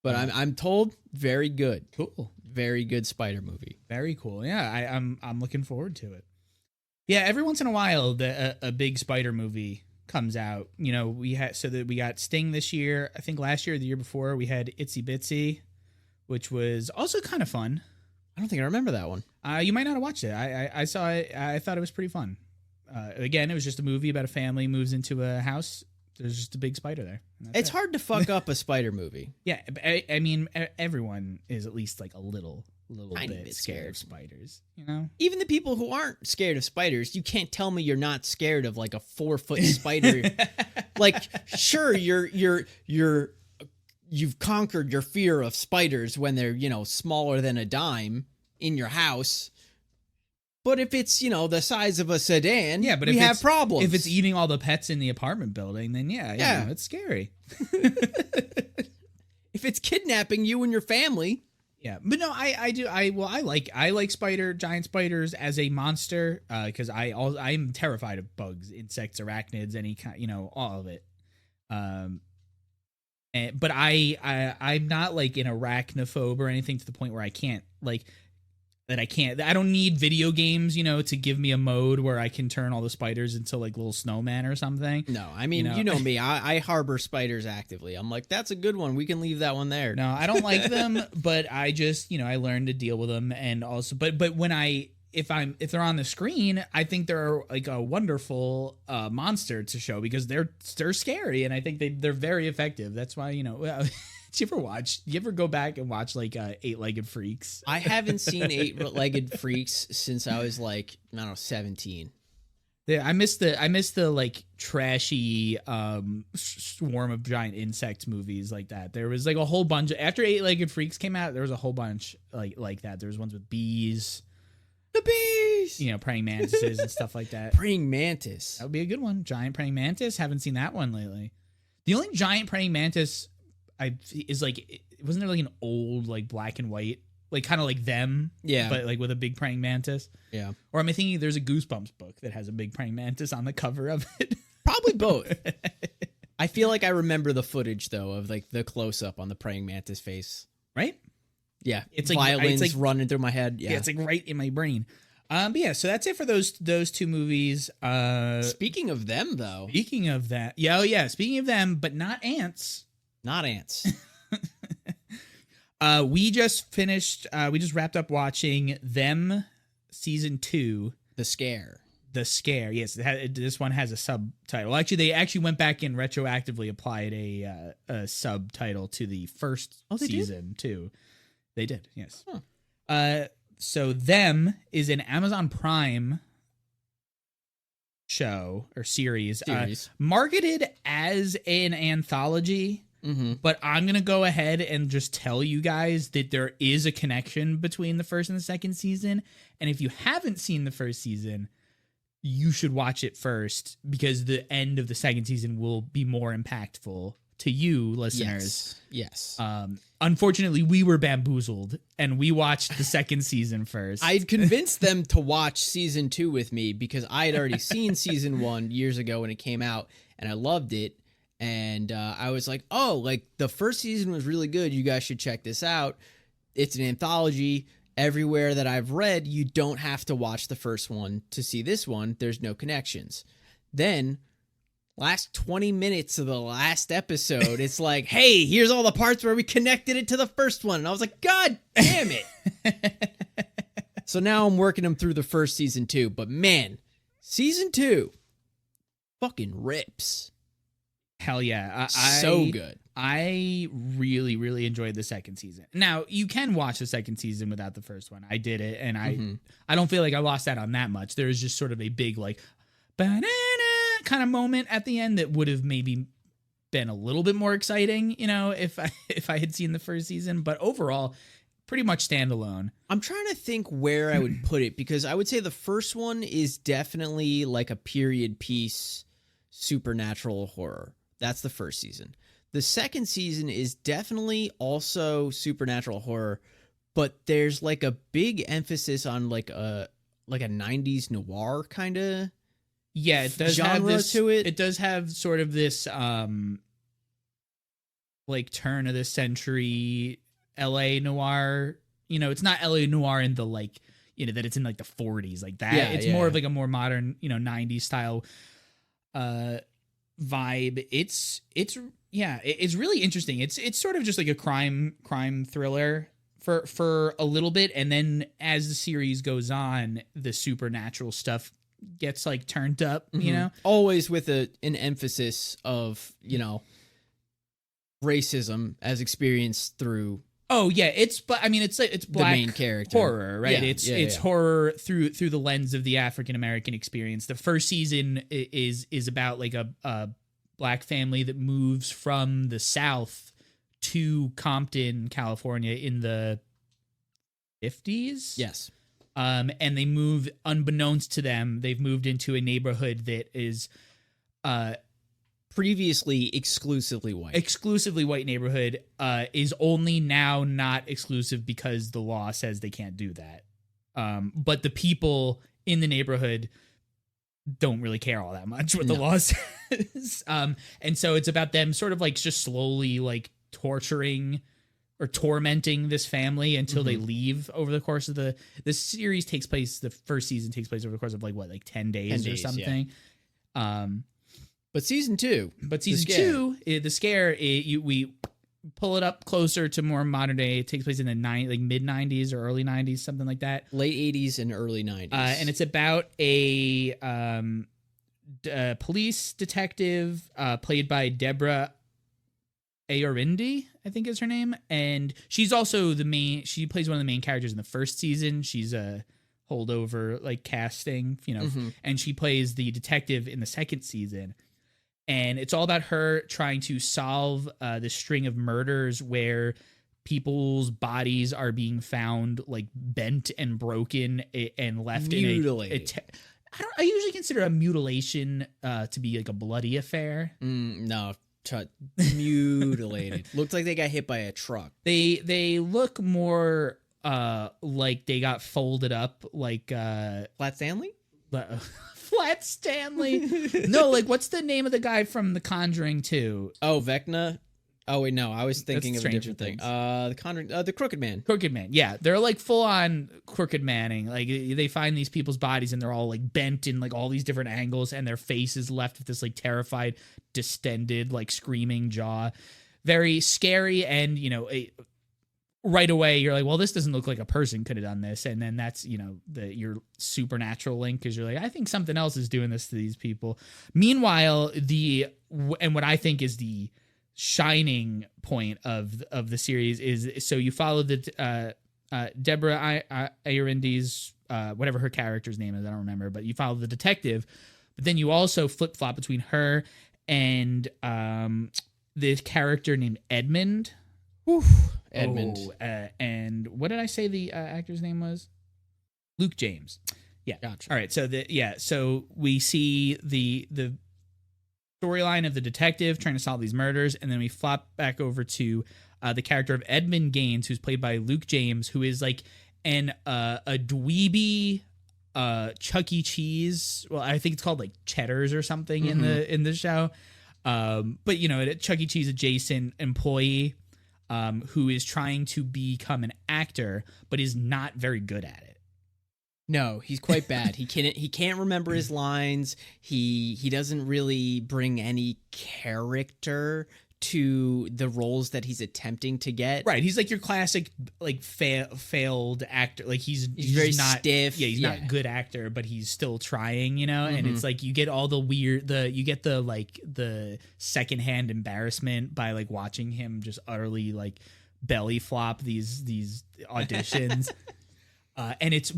But I'm told very good. Cool. Very good spider movie. Very cool. Yeah, I'm looking forward to it. Yeah, every once in a while a big spider movie comes out. You know, we got Sting this year. I think last year or the year before we had Itsy Bitsy, which was also kind of fun. I don't think I remember that one. You might not have watched it. I saw it. I thought it was pretty fun. Again, it was just a movie about a family moves into a house. There's just a big spider there. It's hard to fuck up a spider movie. Yeah, I mean, everyone is at least like a little bit scared of spiders, you know? Even the people who aren't scared of spiders, you can't tell me you're not scared of like a 4-foot spider. Like, sure, you've conquered your fear of spiders when they're, smaller than a dime in your house. But if it's, the size of a sedan, but we have problems. If it's eating all the pets in the apartment building, then yeah, it's scary. If it's kidnapping you and your family. Yeah, but no, I like giant spiders as a monster because I'm terrified of bugs, insects, arachnids, any kind, all of it. But I'm not like an arachnophobe or anything to the point where I don't need video games, to give me a mode where I can turn all the spiders into like little snowman or something. No, I mean, you know me, I harbor spiders actively. I'm like, that's a good one. We can leave that one there. No, I don't like them, but I just, I learned to deal with them. And also, but when if they're on the screen, I think they're like a wonderful monster to show because they're scary. And I think they're very effective. That's why, Do you ever go back and watch like Eight-Legged Freaks? I haven't seen Eight-Legged Freaks since I was like, I don't know, 17. Yeah, I missed the like trashy swarm of giant insects movies like that. There was like a whole bunch after Eight-Legged Freaks came out. There was a whole bunch like that. There was ones with bees. The bees! Praying mantises and stuff like that. Praying mantis. That would be a good one. Giant praying mantis. Haven't seen that one lately. The only giant praying mantis wasn't there like an old like black and white, like kind of like them, but like with a big praying mantis? Yeah. Or am I thinking there's a Goosebumps book that has a big praying mantis on the cover of it? Probably both. I feel like I remember the footage though of like the close up on the praying mantis face. Right? Yeah. It's like violins running through my head. Yeah, it's like right in my brain. But yeah, so that's it for those two movies. Speaking of them though. Speaking of that. Yeah, speaking of them, but not ants. Not ants. We just wrapped up watching Them season 2. The Scare. Yes, this one has a subtitle. Actually, they went back and retroactively applied a subtitle to the first season too. They did, yes. Huh. So Them is an Amazon Prime show or series. Marketed as an anthology. Mm-hmm. But I'm going to go ahead and just tell you guys that there is a connection between the first and the second season. And if you haven't seen the first season, you should watch it first because the end of the second season will be more impactful to you listeners. Yes. Unfortunately, we were bamboozled and we watched the second season first. I'd convinced them to watch season 2 with me because I had already seen season 1 years ago when it came out and I loved it. And I was like, oh, like the first season was really good. You guys should check this out. It's an anthology. Everywhere that I've read, you don't have to watch the first one to see this one. There's no connections. Then, last 20 minutes of the last episode, it's like, hey, here's all the parts where we connected it to the first one. And I was like, God damn it. So now I'm working them through the first season too. But man, season 2 fucking rips. Hell yeah. So good. I really, really enjoyed the second season. Now, you can watch the second season without the first one. I did it, and I don't feel like I lost out on that much. There was just sort of a big, like, banana kind of moment at the end that would have maybe been a little bit more exciting, you know, if I had seen the first season. But overall, pretty much standalone. I'm trying to think where I would put it, because I would say the first one is definitely like a period piece supernatural horror. That's the first season. The second season is definitely also supernatural horror, but there's like a big emphasis on like a 90s noir kind of it does genre have this, to it. It does have sort of this like turn of the century LA noir. You know, it's not LA noir in the like, you know, that it's in like the 40s like that. Yeah, it's more of like a more modern, you know, 90s style vibe. It's really interesting. It's sort of just like a crime thriller for a little bit, and then as the series goes on, the supernatural stuff gets like turned up, you know, always with an emphasis of, you know, racism as experienced through. Oh yeah, it's black the main character horror, right? Yeah, it's horror through the lens of the African American experience. The first season is about like a black family that moves from the South to Compton, California in the 50s. Yes. And they move, unbeknownst to them, they've moved into a neighborhood that is previously exclusively white neighborhood, is only now not exclusive because the law says they can't do that. But the people in the neighborhood don't really care all that much what the law says. And so it's about them sort of like just slowly like torturing or tormenting this family until they leave over the course of the series takes place. The first season takes place over the course of like 10 days or something. Yeah. But season two, the scare, we pull it up closer to more modern day. It takes place in the mid 90s or early 90s, something like that. Late 80s and early 90s. And it's about a police detective played by Deborah Ayorindi, I think is her name. And she's also she plays one of the main characters in the first season. She's a holdover like casting, you know, and she plays the detective in the second season. And it's all about her trying to solve the string of murders where people's bodies are being found like bent and broken and left mutilated. I usually consider a mutilation to be like a bloody affair. No, mutilated. Looked like they got hit by a truck. They look more like they got folded up like Flat Stanley? Flat Stanley. No, like what's the name of the guy from The Conjuring 2? Oh, Vecna. Oh wait, no, I was thinking of a different thing. The Conjuring, the Crooked Man. Crooked Man. Yeah, they're like full on Crooked Manning. Like they find these people's bodies and they're all like bent in like all these different angles, and their face is left with this like terrified, distended, like screaming jaw. Very scary, and you know, right away you're like, well, this doesn't look like a person could have done this, and then that's, you know, your supernatural link, because you're like, I think something else is doing this to these people. Meanwhile, and what I think is the shining point of the series is, so you follow the Deborah Ayorindi's whatever her character's name is, I don't remember, but you follow the detective, but then you also flip flop between her and this character named Edmund. Edmund. And what did I say the actor's name was? Luke James. Yeah. Gotcha. All right. So we see the storyline of the detective trying to solve these murders, and then we flop back over to the character of Edmund Gaines, who's played by Luke James, who is like a dweeby Chuck E. Cheese. Well, I think it's called like Cheddar's or something in the show. But you know, a Chuck E. Cheese adjacent employee who is trying to become an actor, but is not very good at it. No, he's quite bad. He can't remember his lines. He doesn't really bring any character to the roles that he's attempting to get. Right, he's like your classic like failed actor. Like he's very not stiff. Yeah, he's not a good actor, but he's still trying, you know. And it's like you get all the you get the like the secondhand embarrassment by like watching him just utterly like belly flop these auditions. And it's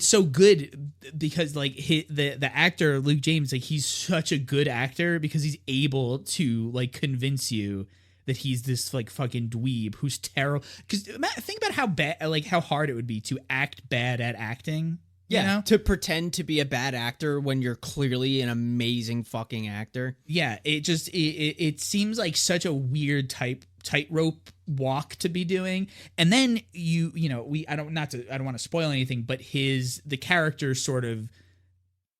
so good because like the actor Luke James, like he's such a good actor because he's able to like convince you that he's this like fucking dweeb who's terrible. Because think about how bad, like how hard it would be to act bad at acting. Yeah, you know? To pretend to be a bad actor when you're clearly an amazing fucking actor. Yeah, it seems like such a weird tightrope walk to be doing. And then I don't want to spoil anything, but the character sort of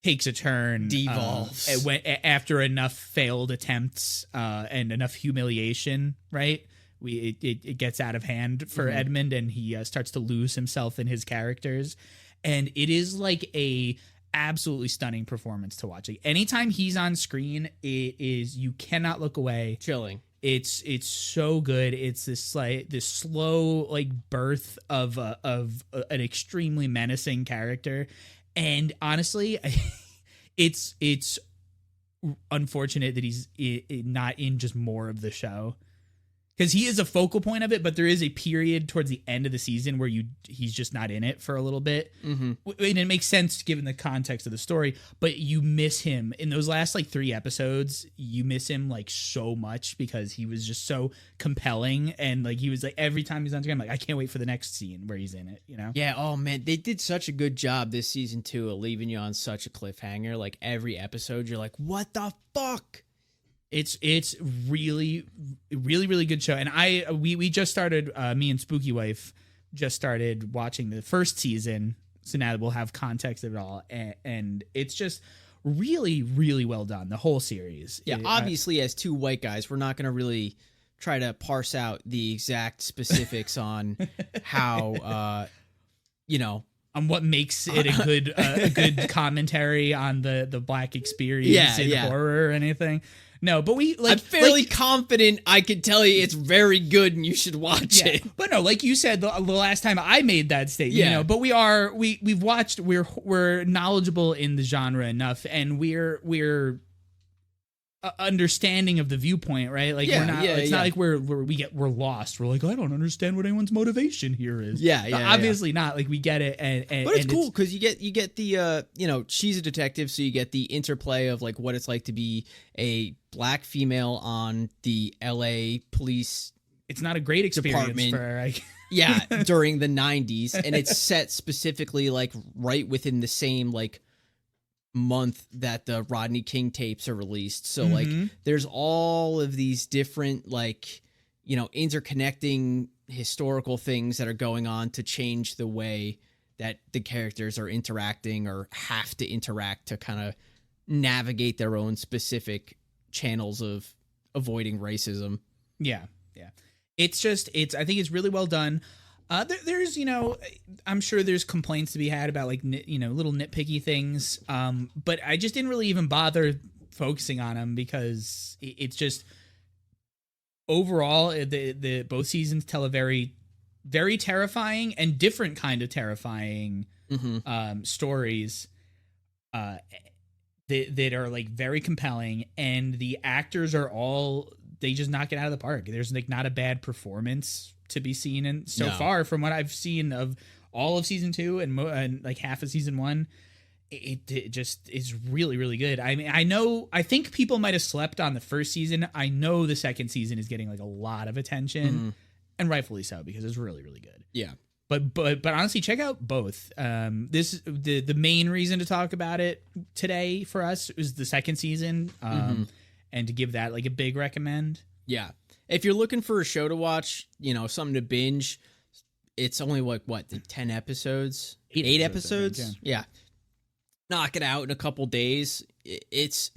takes a turn, devolves after enough failed attempts and enough humiliation, right? It gets out of hand for Edmund, and he starts to lose himself in his characters. And it is like a absolutely stunning performance to watch. Like anytime he's on screen, you cannot look away. Chilling. It's so good. It's this slow like birth of an extremely menacing character. And honestly, it's unfortunate that he's not in just more of the show. Because he is a focal point of it, but there is a period towards the end of the season where he's just not in it for a little bit. And it makes sense given the context of the story, but you miss him. In those last like 3 episodes, you miss him like so much because he was just so compelling. And like he was like, every time he's on screen, I'm like, I can't wait for the next scene where he's in it, you know? Yeah, oh man, they did such a good job this season too of leaving you on such a cliffhanger. Like every episode, you're like, what the fuck? It's really, really, really good show. And we just started, me and Spooky Wife just started watching the first season. So now we'll have context of it all. And it's just really, really well done. The whole series. Yeah. Obviously as 2 white guys, we're not going to really try to parse out the exact specifics on how, on what makes it a good commentary on the Black experience in horror or anything. No, but I'm fairly confident I could tell you it's very good and you should watch it. But no, like you said the last time I made that statement, but we've watched, we're knowledgeable in the genre enough, and we're understanding of the viewpoint, right? Like it's not like we're lost. We're like, I don't understand what anyone's motivation here is. Obviously not. Like we get it, but it's cool because you get the she's a detective, so you get the interplay of like what it's like to be a Black female on the LA police. It's not a great experience department. For her. During the 90s, and it's set specifically like right within the same like month that the Rodney King tapes are released. So like there's all of these different like interconnecting historical things that are going on to change the way that the characters are interacting or have to interact to kind of navigate their own specific channels of avoiding racism. Yeah. I think it's really well done. There's, I'm sure there's complaints to be had about like, little nitpicky things. But I just didn't really even bother focusing on them because it's just overall the both seasons tell a very, very terrifying and different kind of terrifying stories that are like very compelling, and the actors they just knock it out of the park. There's like not a bad performance to be seen in far from what I've seen of all of season 2 and like half of season 1. It just is really, really good. I mean, I think people might have slept on the first season. I know the second season is getting like a lot of attention, and rightfully so, because it's really, really good. Yeah. But honestly, check out both. The main reason to talk about it today for us is the second season, and to give that like a big recommend. Yeah. If you're looking for a show to watch, something to binge, it's only like 10 episodes? 8 episodes? Yeah. Knock it out in a couple days. It's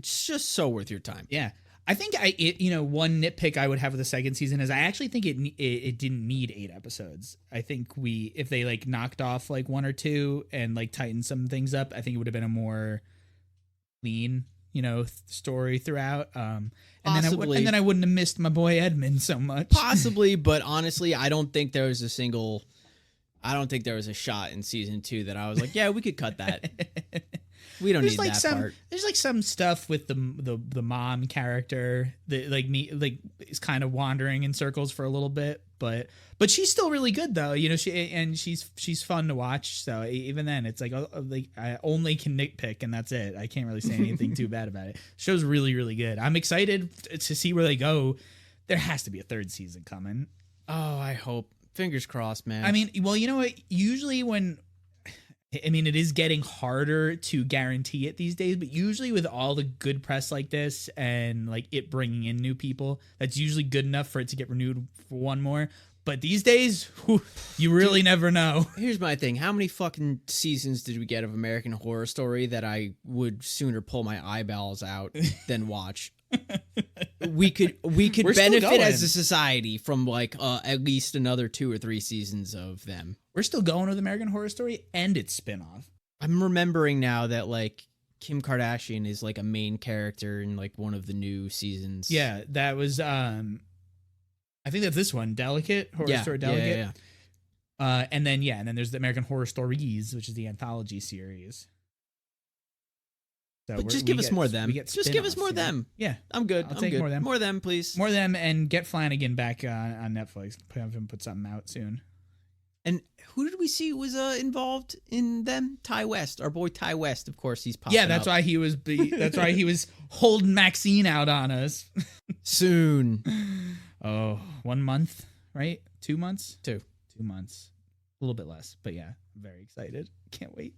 just so worth your time. Yeah. I think one nitpick I would have with the second season is I actually think it didn't need 8 episodes. I think if they like knocked off like 1 or 2 and like tightened some things up, I think it would have been a more lean story throughout. And Possibly. then I wouldn't have missed my boy Edmund so much. Possibly, but honestly, I don't think there was a shot in season 2 that I was like, yeah, we could cut that. We don't need that part. There's like some stuff with the mom character that is kind of wandering in circles for a little bit, but she's still really good though. She's fun to watch. So even then, it's like I only can nitpick and that's it. I can't really say anything too bad about it. Show's really, really good. I'm excited to see where they go. There has to be a 3rd season coming. Oh, I hope. Fingers crossed, man. I mean, well, you know what? Usually it is getting harder to guarantee it these days, but usually with all the good press like this and like it bringing in new people, that's usually good enough for it to get renewed for one more. But these days, you really never know. Here's my thing. How many fucking seasons did we get of American Horror Story that I would sooner pull my eyeballs out than watch? We could benefit as a society from like at least another 2 or 3 seasons of them. We're still going with American Horror Story and its spinoff. I'm remembering now that like Kim Kardashian is like a main character in like one of the new seasons. Yeah, that was I think that's this one, Delicate Horror Story Delicate. Yeah. And then there's the American Horror Stories, which is the anthology series. So but just give us more of them. Just give us more of them. Yeah. I'm good. I'll take more of them. More of them, please. More of them, and get Flanagan back on Netflix. Have him put something out soon. And who did we see was involved in them? Ty West, our boy Ty West. Of course, he's popping. Yeah, that's why he was. That's why he was holding Maxine out on us. Soon. Oh, 1 month, right? 2 months. 2 months. A little bit less, but yeah, I'm very excited. Can't wait.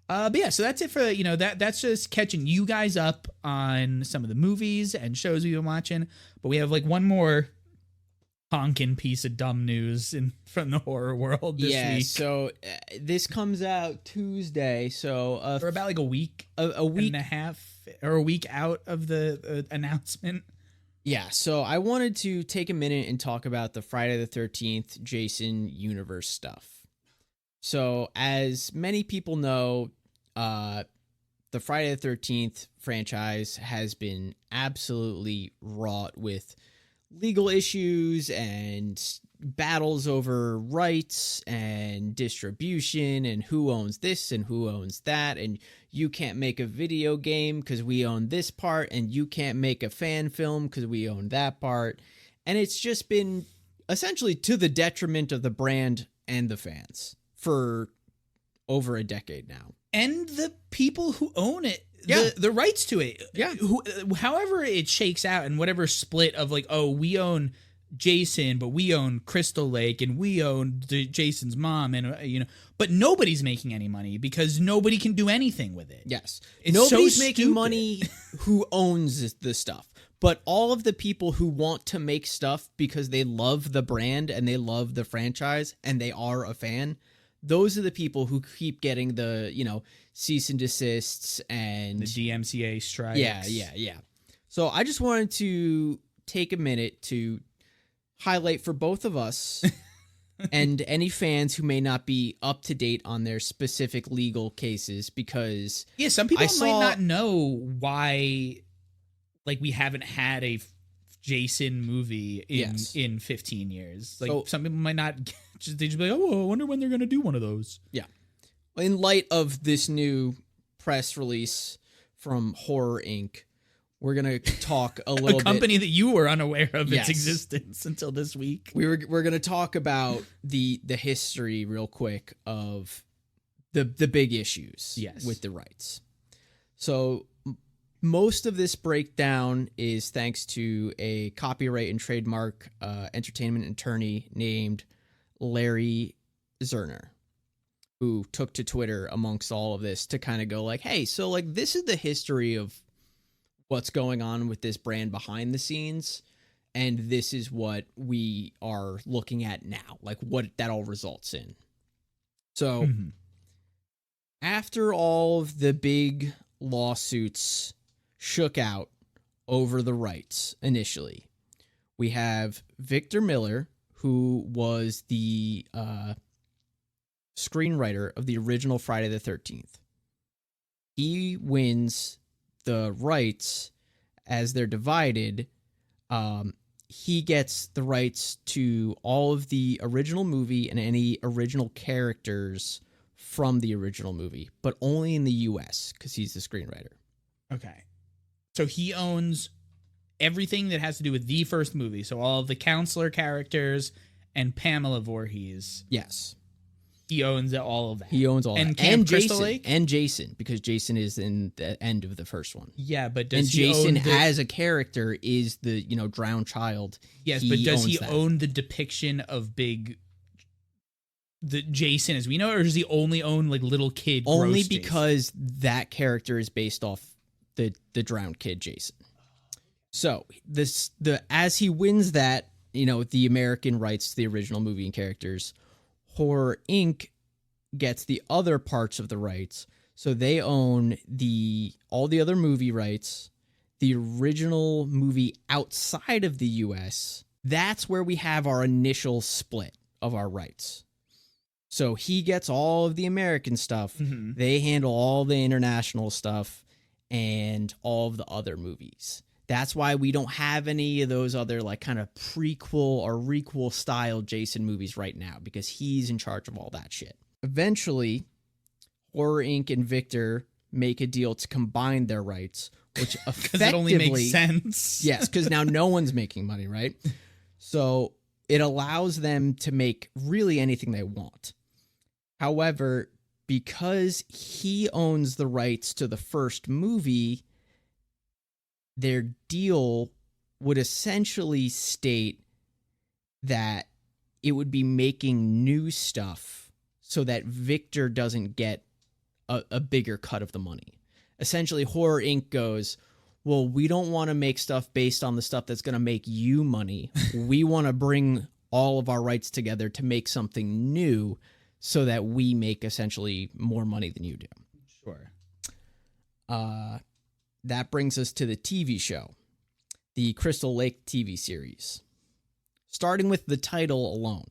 But yeah, so that's it for that's just catching you guys up on some of the movies and shows we've been watching. But we have like one more honking piece of dumb news from the horror world this week. So this comes out Tuesday. So for about like a week, a week and a half, or a week out of the announcement. Yeah, so I wanted to take a minute and talk about the Friday the 13th Jason universe stuff. So as many people know, the Friday the 13th franchise has been absolutely wrought with legal issues and battles over rights and distribution and who owns this and who owns that, and you can't make a video game because we own this part, and you can't make a fan film because we own that part. And it's just been essentially to the detriment of the brand and the fans for over a decade now. And the people who own it, Yeah. the rights to it. Yeah. However it shakes out, and whatever split of like, oh, we own Jason, but we own Crystal Lake, and we own Jason's mom, and but nobody's making any money because nobody can do anything with it. Yes. It's Nobody's so making stupid. money who owns the stuff. But all of the people who want to make stuff because they love the brand and they love the franchise and they are a fan, those are the people who keep getting the, cease and desists and The DMCA strikes. Yeah. So I just wanted to take a minute to highlight for both of us and any fans who may not be up to date on their specific legal cases, because some people might not know why, like, we haven't had a Jason movie in 15 years. Like, some people might not they just be like, oh, I wonder when they're going to do one of those. Yeah. In light of this new press release from Horror Inc., we're going to talk a little bit. A company that you were unaware of its existence until this week. We're going to talk about the history real quick of the big issues with the rights. So most of this breakdown is thanks to a copyright and trademark entertainment attorney named Larry Zerner, who took to Twitter amongst all of this to kind of go like, hey, so like this is the history of what's going on with this brand behind the scenes, and this is what we are looking at now, like what that all results in. So after all of the big lawsuits shook out over the rights initially, we have Victor Miller, who was the screenwriter of the original Friday the 13th. He wins the rights as they're divided, he gets the rights to all of the original movie and any original characters from the original movie, but only in the US because he's the screenwriter. Okay. So he owns everything that has to do with the first movie. So all of the counselor characters and Pamela Voorhees. Yes. He owns all of that. He owns all and that. Camp And Crystal Jason, Lake? and Jason, because Jason is in the end of the first one. Yeah, but does and he Jason own the, as a character is the, drowned child. Yes, but does he own the depiction of the Jason as we know, or does he only own like little kid? Only gross because that character is based off the drowned kid Jason. So as he wins that, the American rights to the original movie and characters, Horror Inc. gets the other parts of the rights. So they own all the other movie rights, the original movie outside of the US. That's where we have our initial split of our rights. So he gets all of the American stuff. Mm-hmm. They handle all the international stuff and all of the other movies. That's why we don't have any of those other like kind of prequel or requel style Jason movies right now because he's in charge of all that shit. Eventually, Horror Inc. and Victor make a deal to combine their rights, which effectively... it only makes sense. Yes, because now no one's making money, right? So it allows them to make really anything they want. However, because he owns the rights to the first movie, their deal would essentially state that it would be making new stuff so that Victor doesn't get a bigger cut of the money. Essentially, Horror Inc. goes, well, we don't want to make stuff based on the stuff that's going to make you money. We want to bring all of our rights together to make something new so that we make essentially more money than you do. Sure. That brings us to the TV show, the Crystal Lake TV series. Starting with the title alone.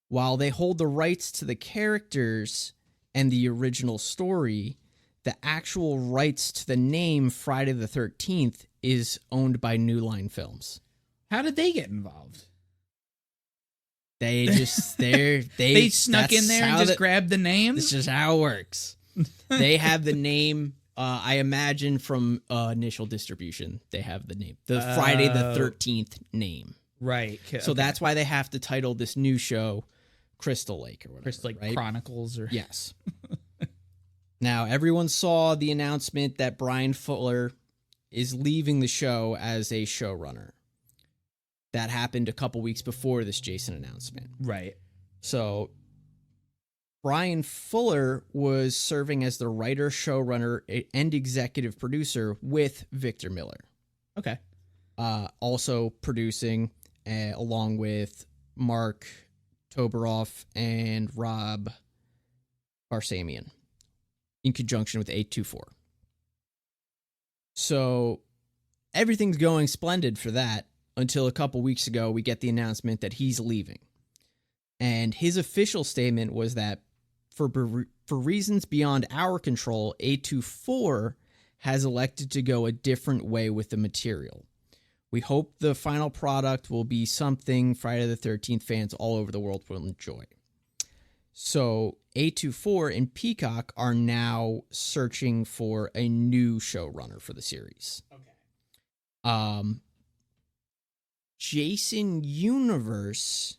While they hold the rights to the characters and the original story, the actual rights to the name Friday the 13th is owned by New Line Films. How did they get involved? They just they snuck in there and just grabbed the name. This is how it works. They have the name. I imagine from initial distribution, they have the name, the Friday the 13th name. Right. So that's why they have to title this new show Crystal Lake or whatever. Crystal Lake, right? Chronicles, or yes. Now everyone saw the announcement that Brian Fuller is leaving the show as a showrunner. That happened a couple weeks before this Jason announcement. Right. So Brian Fuller was serving as the writer, showrunner, and executive producer with Victor Miller. Okay. Also producing along with Mark Toberoff and Rob Barsamian in conjunction with 824. So everything's going splendid for that until a couple weeks ago we get the announcement that he's leaving. And his official statement was that for reasons beyond our control, 824 has elected to go a different way with the material. We hope the final product will be something Friday the 13th fans all over the world will enjoy. So 824 and Peacock are now searching for a new showrunner for the series. Okay. Jason Universe.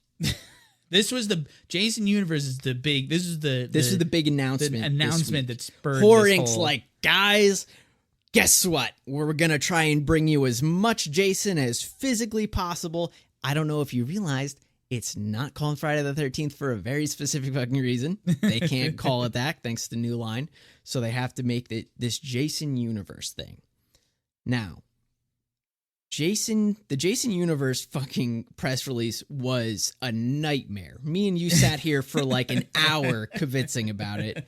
This was the Jason Universe is the big. This is the big announcement. The announcement that spurred Horror this Inc.'s whole... like, guys, guess what? We're gonna try and bring you as much Jason as physically possible. I don't know if you realized it's not called Friday the 13th for a very specific fucking reason. They can't call it that thanks to New Line, so they have to make this Jason Universe thing. Now, the Jason Universe fucking press release was a nightmare. Me and you sat here for like an hour convincing about it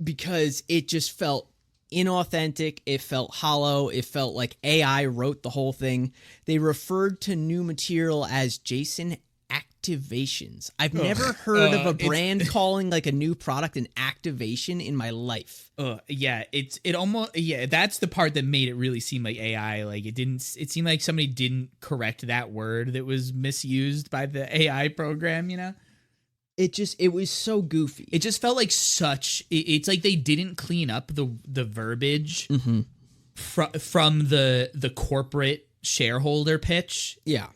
because it just felt inauthentic. It felt hollow. It felt like AI wrote the whole thing. They referred to new material as Jason activations. I've never heard of a brand calling like a new product an activation in my life. Yeah, that's the part that made it really seem like AI. Like it seemed like somebody didn't correct that word that was misused by the AI program, you know? It was so goofy. It just felt like it's like they didn't clean up the verbiage from the corporate shareholder pitch. Yeah.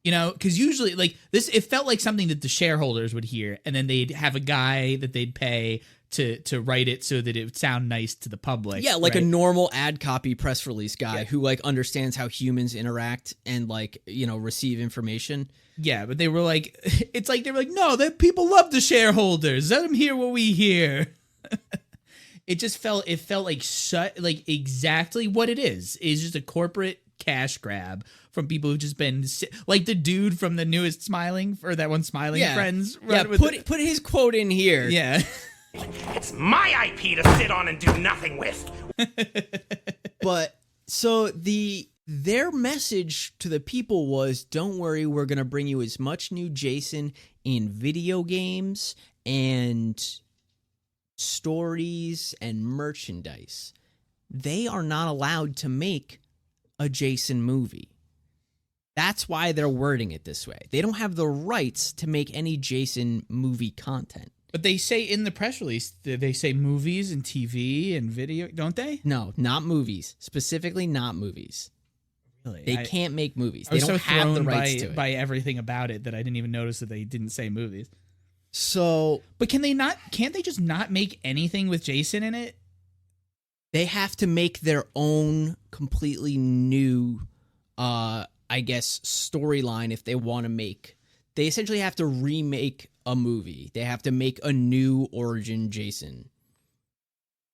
You know, because usually like this, it felt like something that the shareholders would hear, and then they'd have a guy that they'd pay to write it so that it would sound nice to the public. Yeah, like right? a normal ad copy press release guy who like understands how humans interact and like, receive information. Yeah, but they were like, it's like they were like, no, that people love the shareholders. Let them hear what we hear. It felt like exactly what it is just a corporate cash grab from people who've just been like the dude from the newest Smiling Friends. Yeah, put his quote in here. Yeah. It's my IP to sit on and do nothing with. But so their message to the people was, don't worry, we're going to bring you as much new Jason in video games and stories and merchandise. They are not allowed to make a Jason movie. That's why they're wording it this way. They don't have the rights to make any Jason movie content. But they say in the press release, they say movies and TV and video, don't they? No, not movies. Specifically not movies. Really? They can't make movies. They don't have the rights to it. By everything about it that I didn't even notice that they didn't say movies. So, but can't they just not make anything with Jason in it? They have to make their own completely new, storyline if they want to make. They essentially have to remake a movie. They have to make a new origin Jason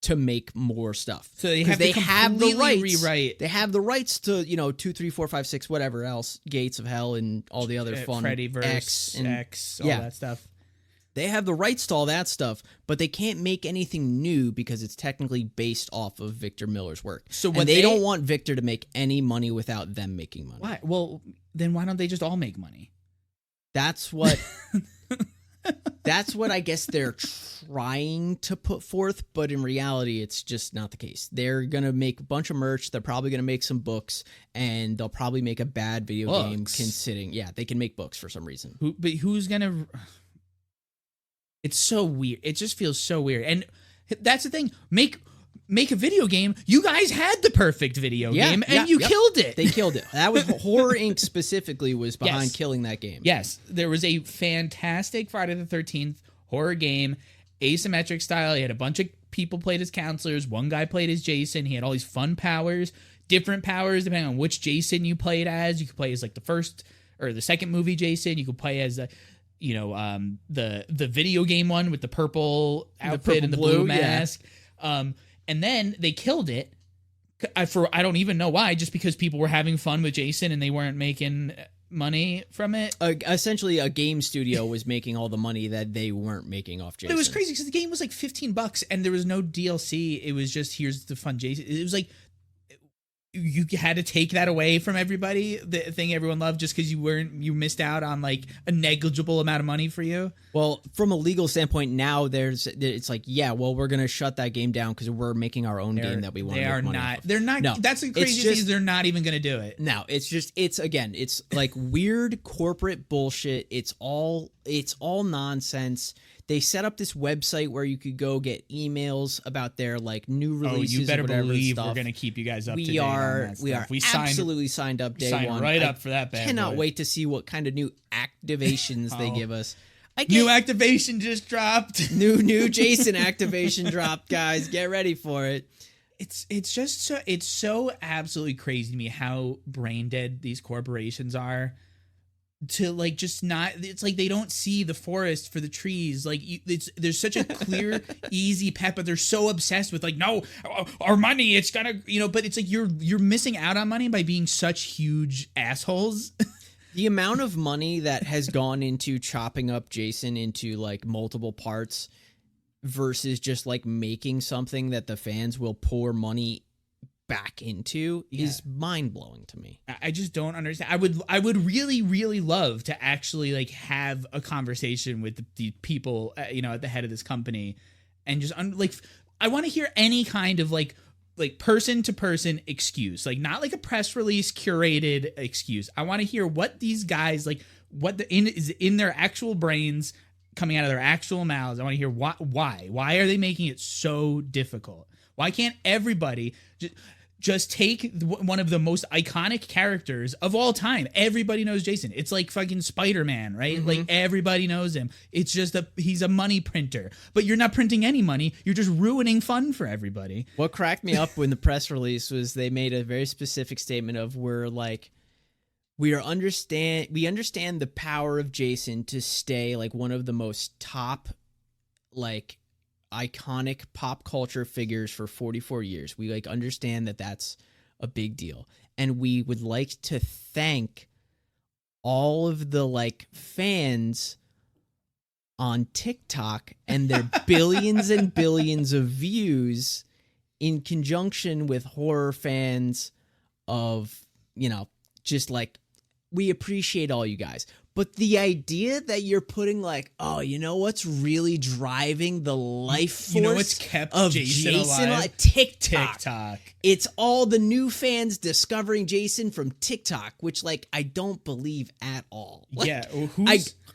to make more stuff. So they have the rights. Rewrite. They have the rights to 2, 3, 4, 5, 6, whatever else, Gates of Hell and all the other fun Freddyverse, X, all that stuff. They have the rights to all that stuff, but they can't make anything new because it's technically based off of Victor Miller's work. So they don't want Victor to make any money without them making money. Why? Well, then why don't they just all make money? That's what I guess they're trying to put forth, but in reality, it's just not the case. They're going to make a bunch of merch. They're probably going to make some books, and they'll probably make a bad video game considering. Yeah, they can make books for some reason. But who's going to... It's so weird. It just feels so weird. And that's the thing. Make a video game. You guys had the perfect video game, and you killed it. They killed it. That was Horror Inc. specifically was behind killing that game. Yes. There was a fantastic Friday the 13th horror game, asymmetric style. He had a bunch of people played as counselors. One guy played as Jason. He had all these fun powers, different powers depending on which Jason you played as. You could play as like the first or the second movie Jason. You could play as the video game one with the purple outfit and the blue mask. And then they killed it I don't even know why, just because people were having fun with Jason and they weren't making money from it. Essentially, a game studio was making all the money that they weren't making off Jason. But it was crazy because the game was like $15 and there was no DLC. It was just, here's the fun Jason. It was like, you had to take that away from everybody, the thing everyone loved, just because you missed out on like a negligible amount of money for you. Well, from a legal standpoint, now it's like, yeah, well, we're gonna shut that game down because we're making our own game that we want. They're not. No, that's the craziest thing is they're not even gonna do it. No, it's like weird corporate bullshit. It's all nonsense. They set up this website where you could go get emails about their like new releases. Oh, you better believe stuff. We're going to keep you guys up to date. We absolutely signed up day one. Right up for that bad Cannot wait to see what kind of new activations they give us. New activation just dropped. New Jason activation dropped, guys. Get ready for it. It's just so absolutely crazy to me how brain dead these corporations are. To like just not, it's like they don't see the forest for the trees. Like there's such a clear, easy path, but they're so obsessed with like, no, our money, it's gonna, but it's like you're missing out on money by being such huge assholes. The amount of money that has gone into chopping up Jason into like multiple parts versus just like making something that the fans will pour money back into is mind-blowing to me. I just don't understand. I would really, really love to actually like have a conversation with the people, at the head of this company, and just I want to hear any kind of like person to person excuse, like not like a press release curated excuse. I want to hear what these guys is in their actual brains, coming out of their actual mouths. I want to hear why are they making it so difficult? Why can't everybody just take one of the most iconic characters of all time? Everybody knows Jason. It's like fucking Spider-Man, right? Mm-hmm. Like everybody knows him. It's just he's a money printer, but you're not printing any money. You're just ruining fun for everybody. What cracked me up when the press release was they made a very specific statement of we understand the power of Jason to stay like one of the most top like iconic pop culture figures for 44 years. We like understand that that's a big deal, and we would like to thank all of the like fans on TikTok and their billions and billions of views in conjunction with horror fans of, just like, we appreciate all you guys. But the idea that you're putting like, oh, what's really driving the life force what's kept of Jason alive? TikTok. It's all the new fans discovering Jason from TikTok, which like I don't believe at all. Like, yeah,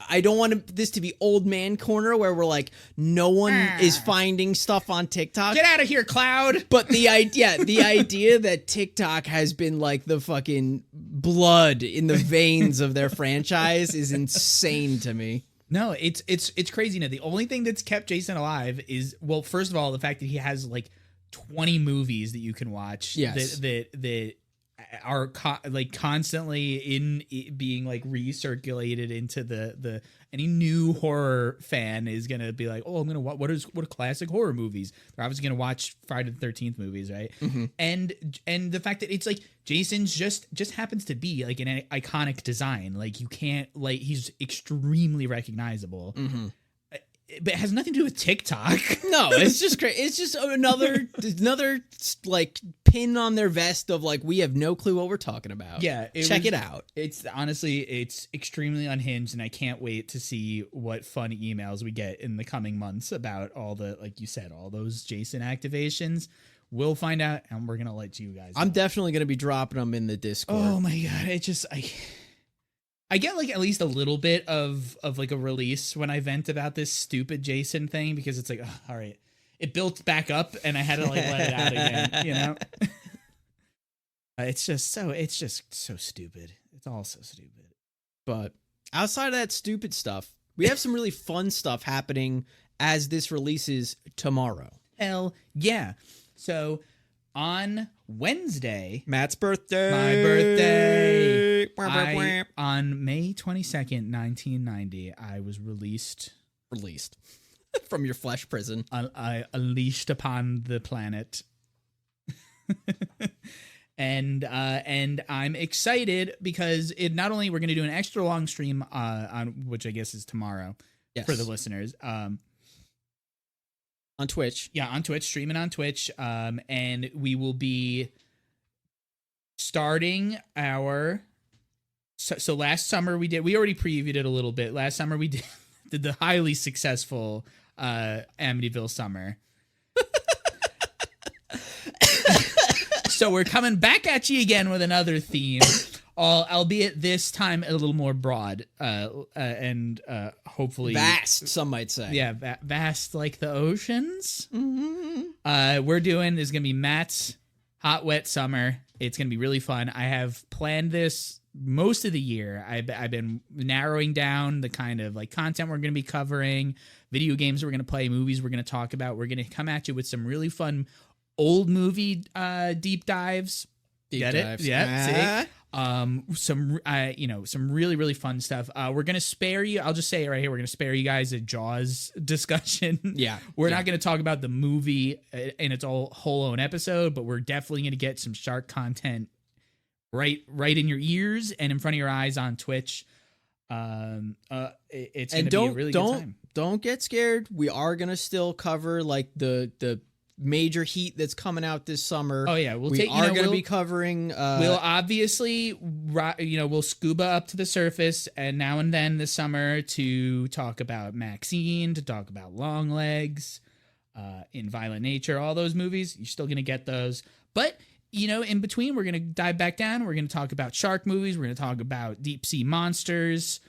I don't want this to be old man corner where we're like, no one is finding stuff on TikTok. Get out of here, Cloud. But the idea that TikTok has been like the fucking blood in the veins of their franchise is insane to me. No, it's crazy. Now, the only thing that's kept Jason alive is, well, first of all, the fact that he has like 20 movies that you can watch. Yes. that are constantly being like recirculated into the any new horror fan is gonna be like, oh, I'm gonna what are classic horror movies? They're obviously gonna watch Friday the 13th movies, right? Mm-hmm. And the fact that it's like Jason's just happens to be like an iconic design, like you can't like he's extremely recognizable. Mm-hmm. But it has nothing to do with TikTok. No, it's just great. It's just another like pin on their vest of like, we have no clue what we're talking about. Yeah. Check it out. It's honestly, it's extremely unhinged, and I can't wait to see what fun emails we get in the coming months about all the, like you said, all those Jason activations. We'll find out, and we're going to let you guys know. I'm definitely going to be dropping them in the Discord. Oh my God. It just, I get like at least a little bit of like a release when I vent about this stupid Jason thing, because it's like, oh, all right, it built back up and I had to like let it out again, It's just so stupid. It's all so stupid. But outside of that stupid stuff, we have some really fun stuff happening as this releases tomorrow. Hell yeah. So on Wednesday, Matt's birthday. My birthday. On May 22nd, 1990, I was released from your flesh prison. I unleashed upon the planet. And I'm excited because it not only we're going to do an extra long stream on which I guess is tomorrow for the listeners. On Twitch. Yeah, on Twitch, streaming on Twitch. And we will be starting our... So last summer we already previewed it a little bit. Last summer we did the highly successful Amityville summer. So we're coming back at you again with another theme. Albeit this time a little more broad and hopefully vast, some might say. Yeah, vast like the oceans. Mm-hmm. We're doing is gonna be Matt's Hot Wet Summer. It's gonna be really fun. I have planned this most of the year. I've been narrowing down the kind of like content we're gonna be covering, video games we're gonna play, movies we're gonna talk about. We're gonna come at you with some really fun old movie deep dives. Get it? Yeah. See? Some really, really fun stuff. We're going to spare you. I'll just say it right here. We're going to spare you guys a Jaws discussion. Yeah. We're not going to talk about the movie in its whole own episode, but we're definitely going to get some shark content right in your ears and in front of your eyes on Twitch. It's going to be a really good time. Don't get scared. We are going to still cover like the major heat that's coming out this summer. Oh yeah, we are going to be covering. We'll obviously, we'll scuba up to the surface and now and then this summer to talk about Maxine, to talk about Longlegs, In Violent Nature, all those movies. You're still going to get those, but in between, we're going to dive back down. We're going to talk about shark movies. We're going to talk about deep sea monsters,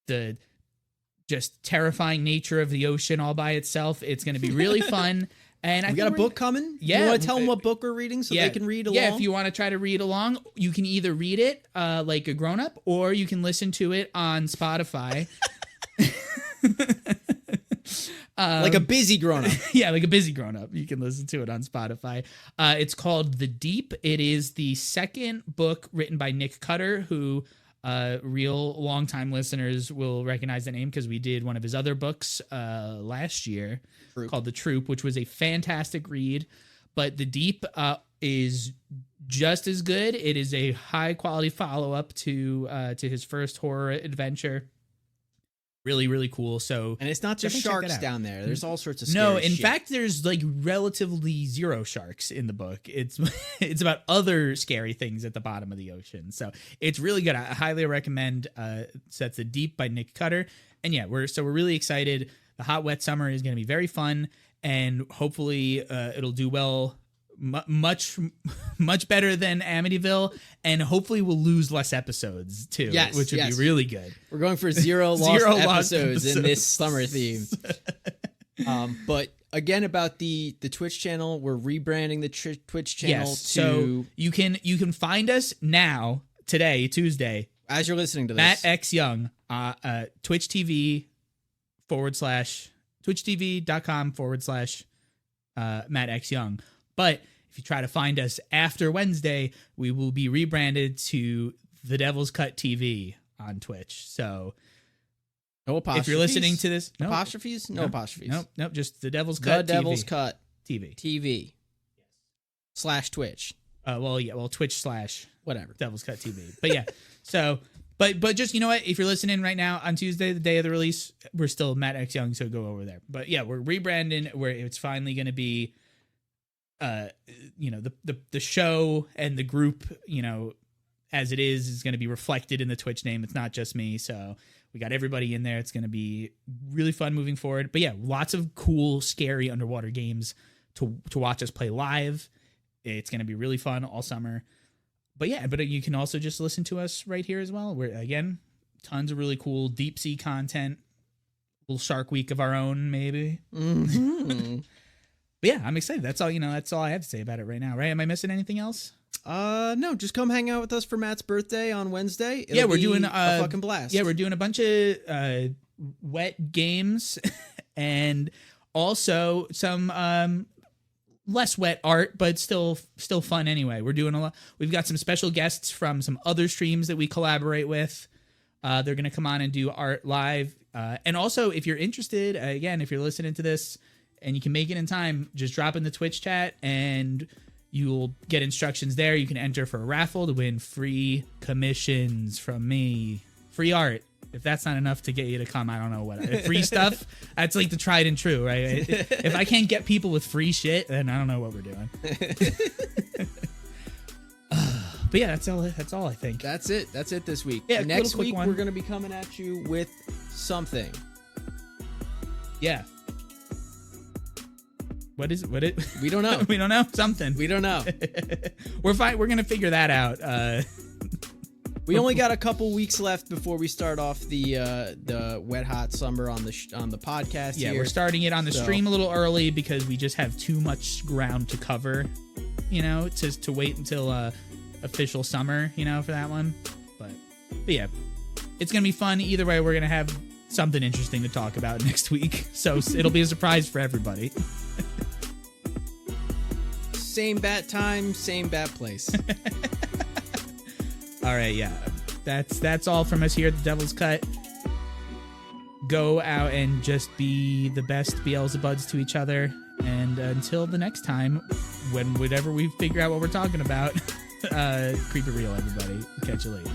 the just terrifying nature of the ocean all by itself. It's going to be really fun. And I got a book coming. Yeah, you want to tell them what book we're reading so they can read along? Yeah, if you want to try to read along, you can either read it like a grown up, or you can listen to it on Spotify. Like a busy grown up. Yeah, like a busy grown up. You can listen to it on Spotify. It's called The Deep. It is the second book written by Nick Cutter, who real longtime listeners will recognize the name because we did one of his other books last year called The Troop, which was a fantastic read. But The Deep is just as good. It is a high quality follow up to his first horror adventure. Really, really cool. So, and it's not just sharks down there. There's all sorts of no. In shit. fact, there's like relatively zero sharks in the book. It's about other scary things at the bottom of the ocean. So it's really good. I highly recommend. So that's The Deep by Nick Cutter. And yeah, we're really excited. The hot, wet summer is going to be very fun, and hopefully it'll do well. Much better than Amityville, and hopefully we'll lose less episodes too, which would be really good. We're going for zero lost episodes in this summer theme. But again, about the Twitch channel, we're rebranding the Twitch channel so you can find us now today, Tuesday, as you're listening to this, Matt X Young, Twitch TV / twitchtv.com / Matt X Young. But if you try to find us after Wednesday, we will be rebranded to The Devil's Cut TV on Twitch. So no apostrophes. If you're listening to this, apostrophes? No apostrophes. Nope. Just The Devil's Cut TV. The Devil's Cut TV. / Twitch. Twitch / whatever. Devil's Cut TV. But yeah, so... But just, you know what? If you're listening right now on Tuesday, the day of the release, we're still Matt X Young, so go over there. But yeah, we're rebranding where it's finally going to be... the show and the group, as it is going to be reflected in the Twitch name. It's not just me. So we got everybody in there. It's going to be really fun moving forward. But yeah, lots of cool, scary underwater games to watch us play live. It's going to be really fun all summer. But yeah, you can also just listen to us right here as well. We're, again, tons of really cool deep sea content. Little Shark Week of our own, maybe. Mm-hmm. But yeah, I'm excited. That's all I have to say about it right now, right? Am I missing anything else? No, just come hang out with us for Matt's birthday on Wednesday. We're doing a fucking blast. Yeah, we're doing a bunch of wet games and also some less wet art, but still fun anyway. We're doing a lot. We've got some special guests from some other streams that we collaborate with. They're going to come on and do art live. And also, if you're interested, again, if you're listening to this and you can make it in time, just drop in the Twitch chat and you'll get instructions there. You can enter for a raffle to win free commissions from me. Free art. If that's not enough to get you to come, I don't know what. Free stuff, that's like the tried and true, right? If I can't get people with free shit, then I don't know what we're doing. But yeah, that's all I think. That's it this week. Yeah, next week we're going to be coming at you with something. Yeah. What is it? We don't know. We don't know. Something. We don't know. We're fine. We're going to figure that out. We only got a couple weeks left before we start off the wet hot summer on the podcast. Yeah, here. We're starting it on the stream a little early because we just have too much ground to cover, to wait until official summer, for that one. But yeah, it's gonna be fun either way. We're gonna have something interesting to talk about next week, so it'll be a surprise for everybody. Same bat time, same bat place. All right, yeah, that's all from us here at the Devil's Cut. Go out and just be the best Beelzebuds to each other, and until the next time, whenever we figure out what we're talking about, keep it real, everybody. Catch you later.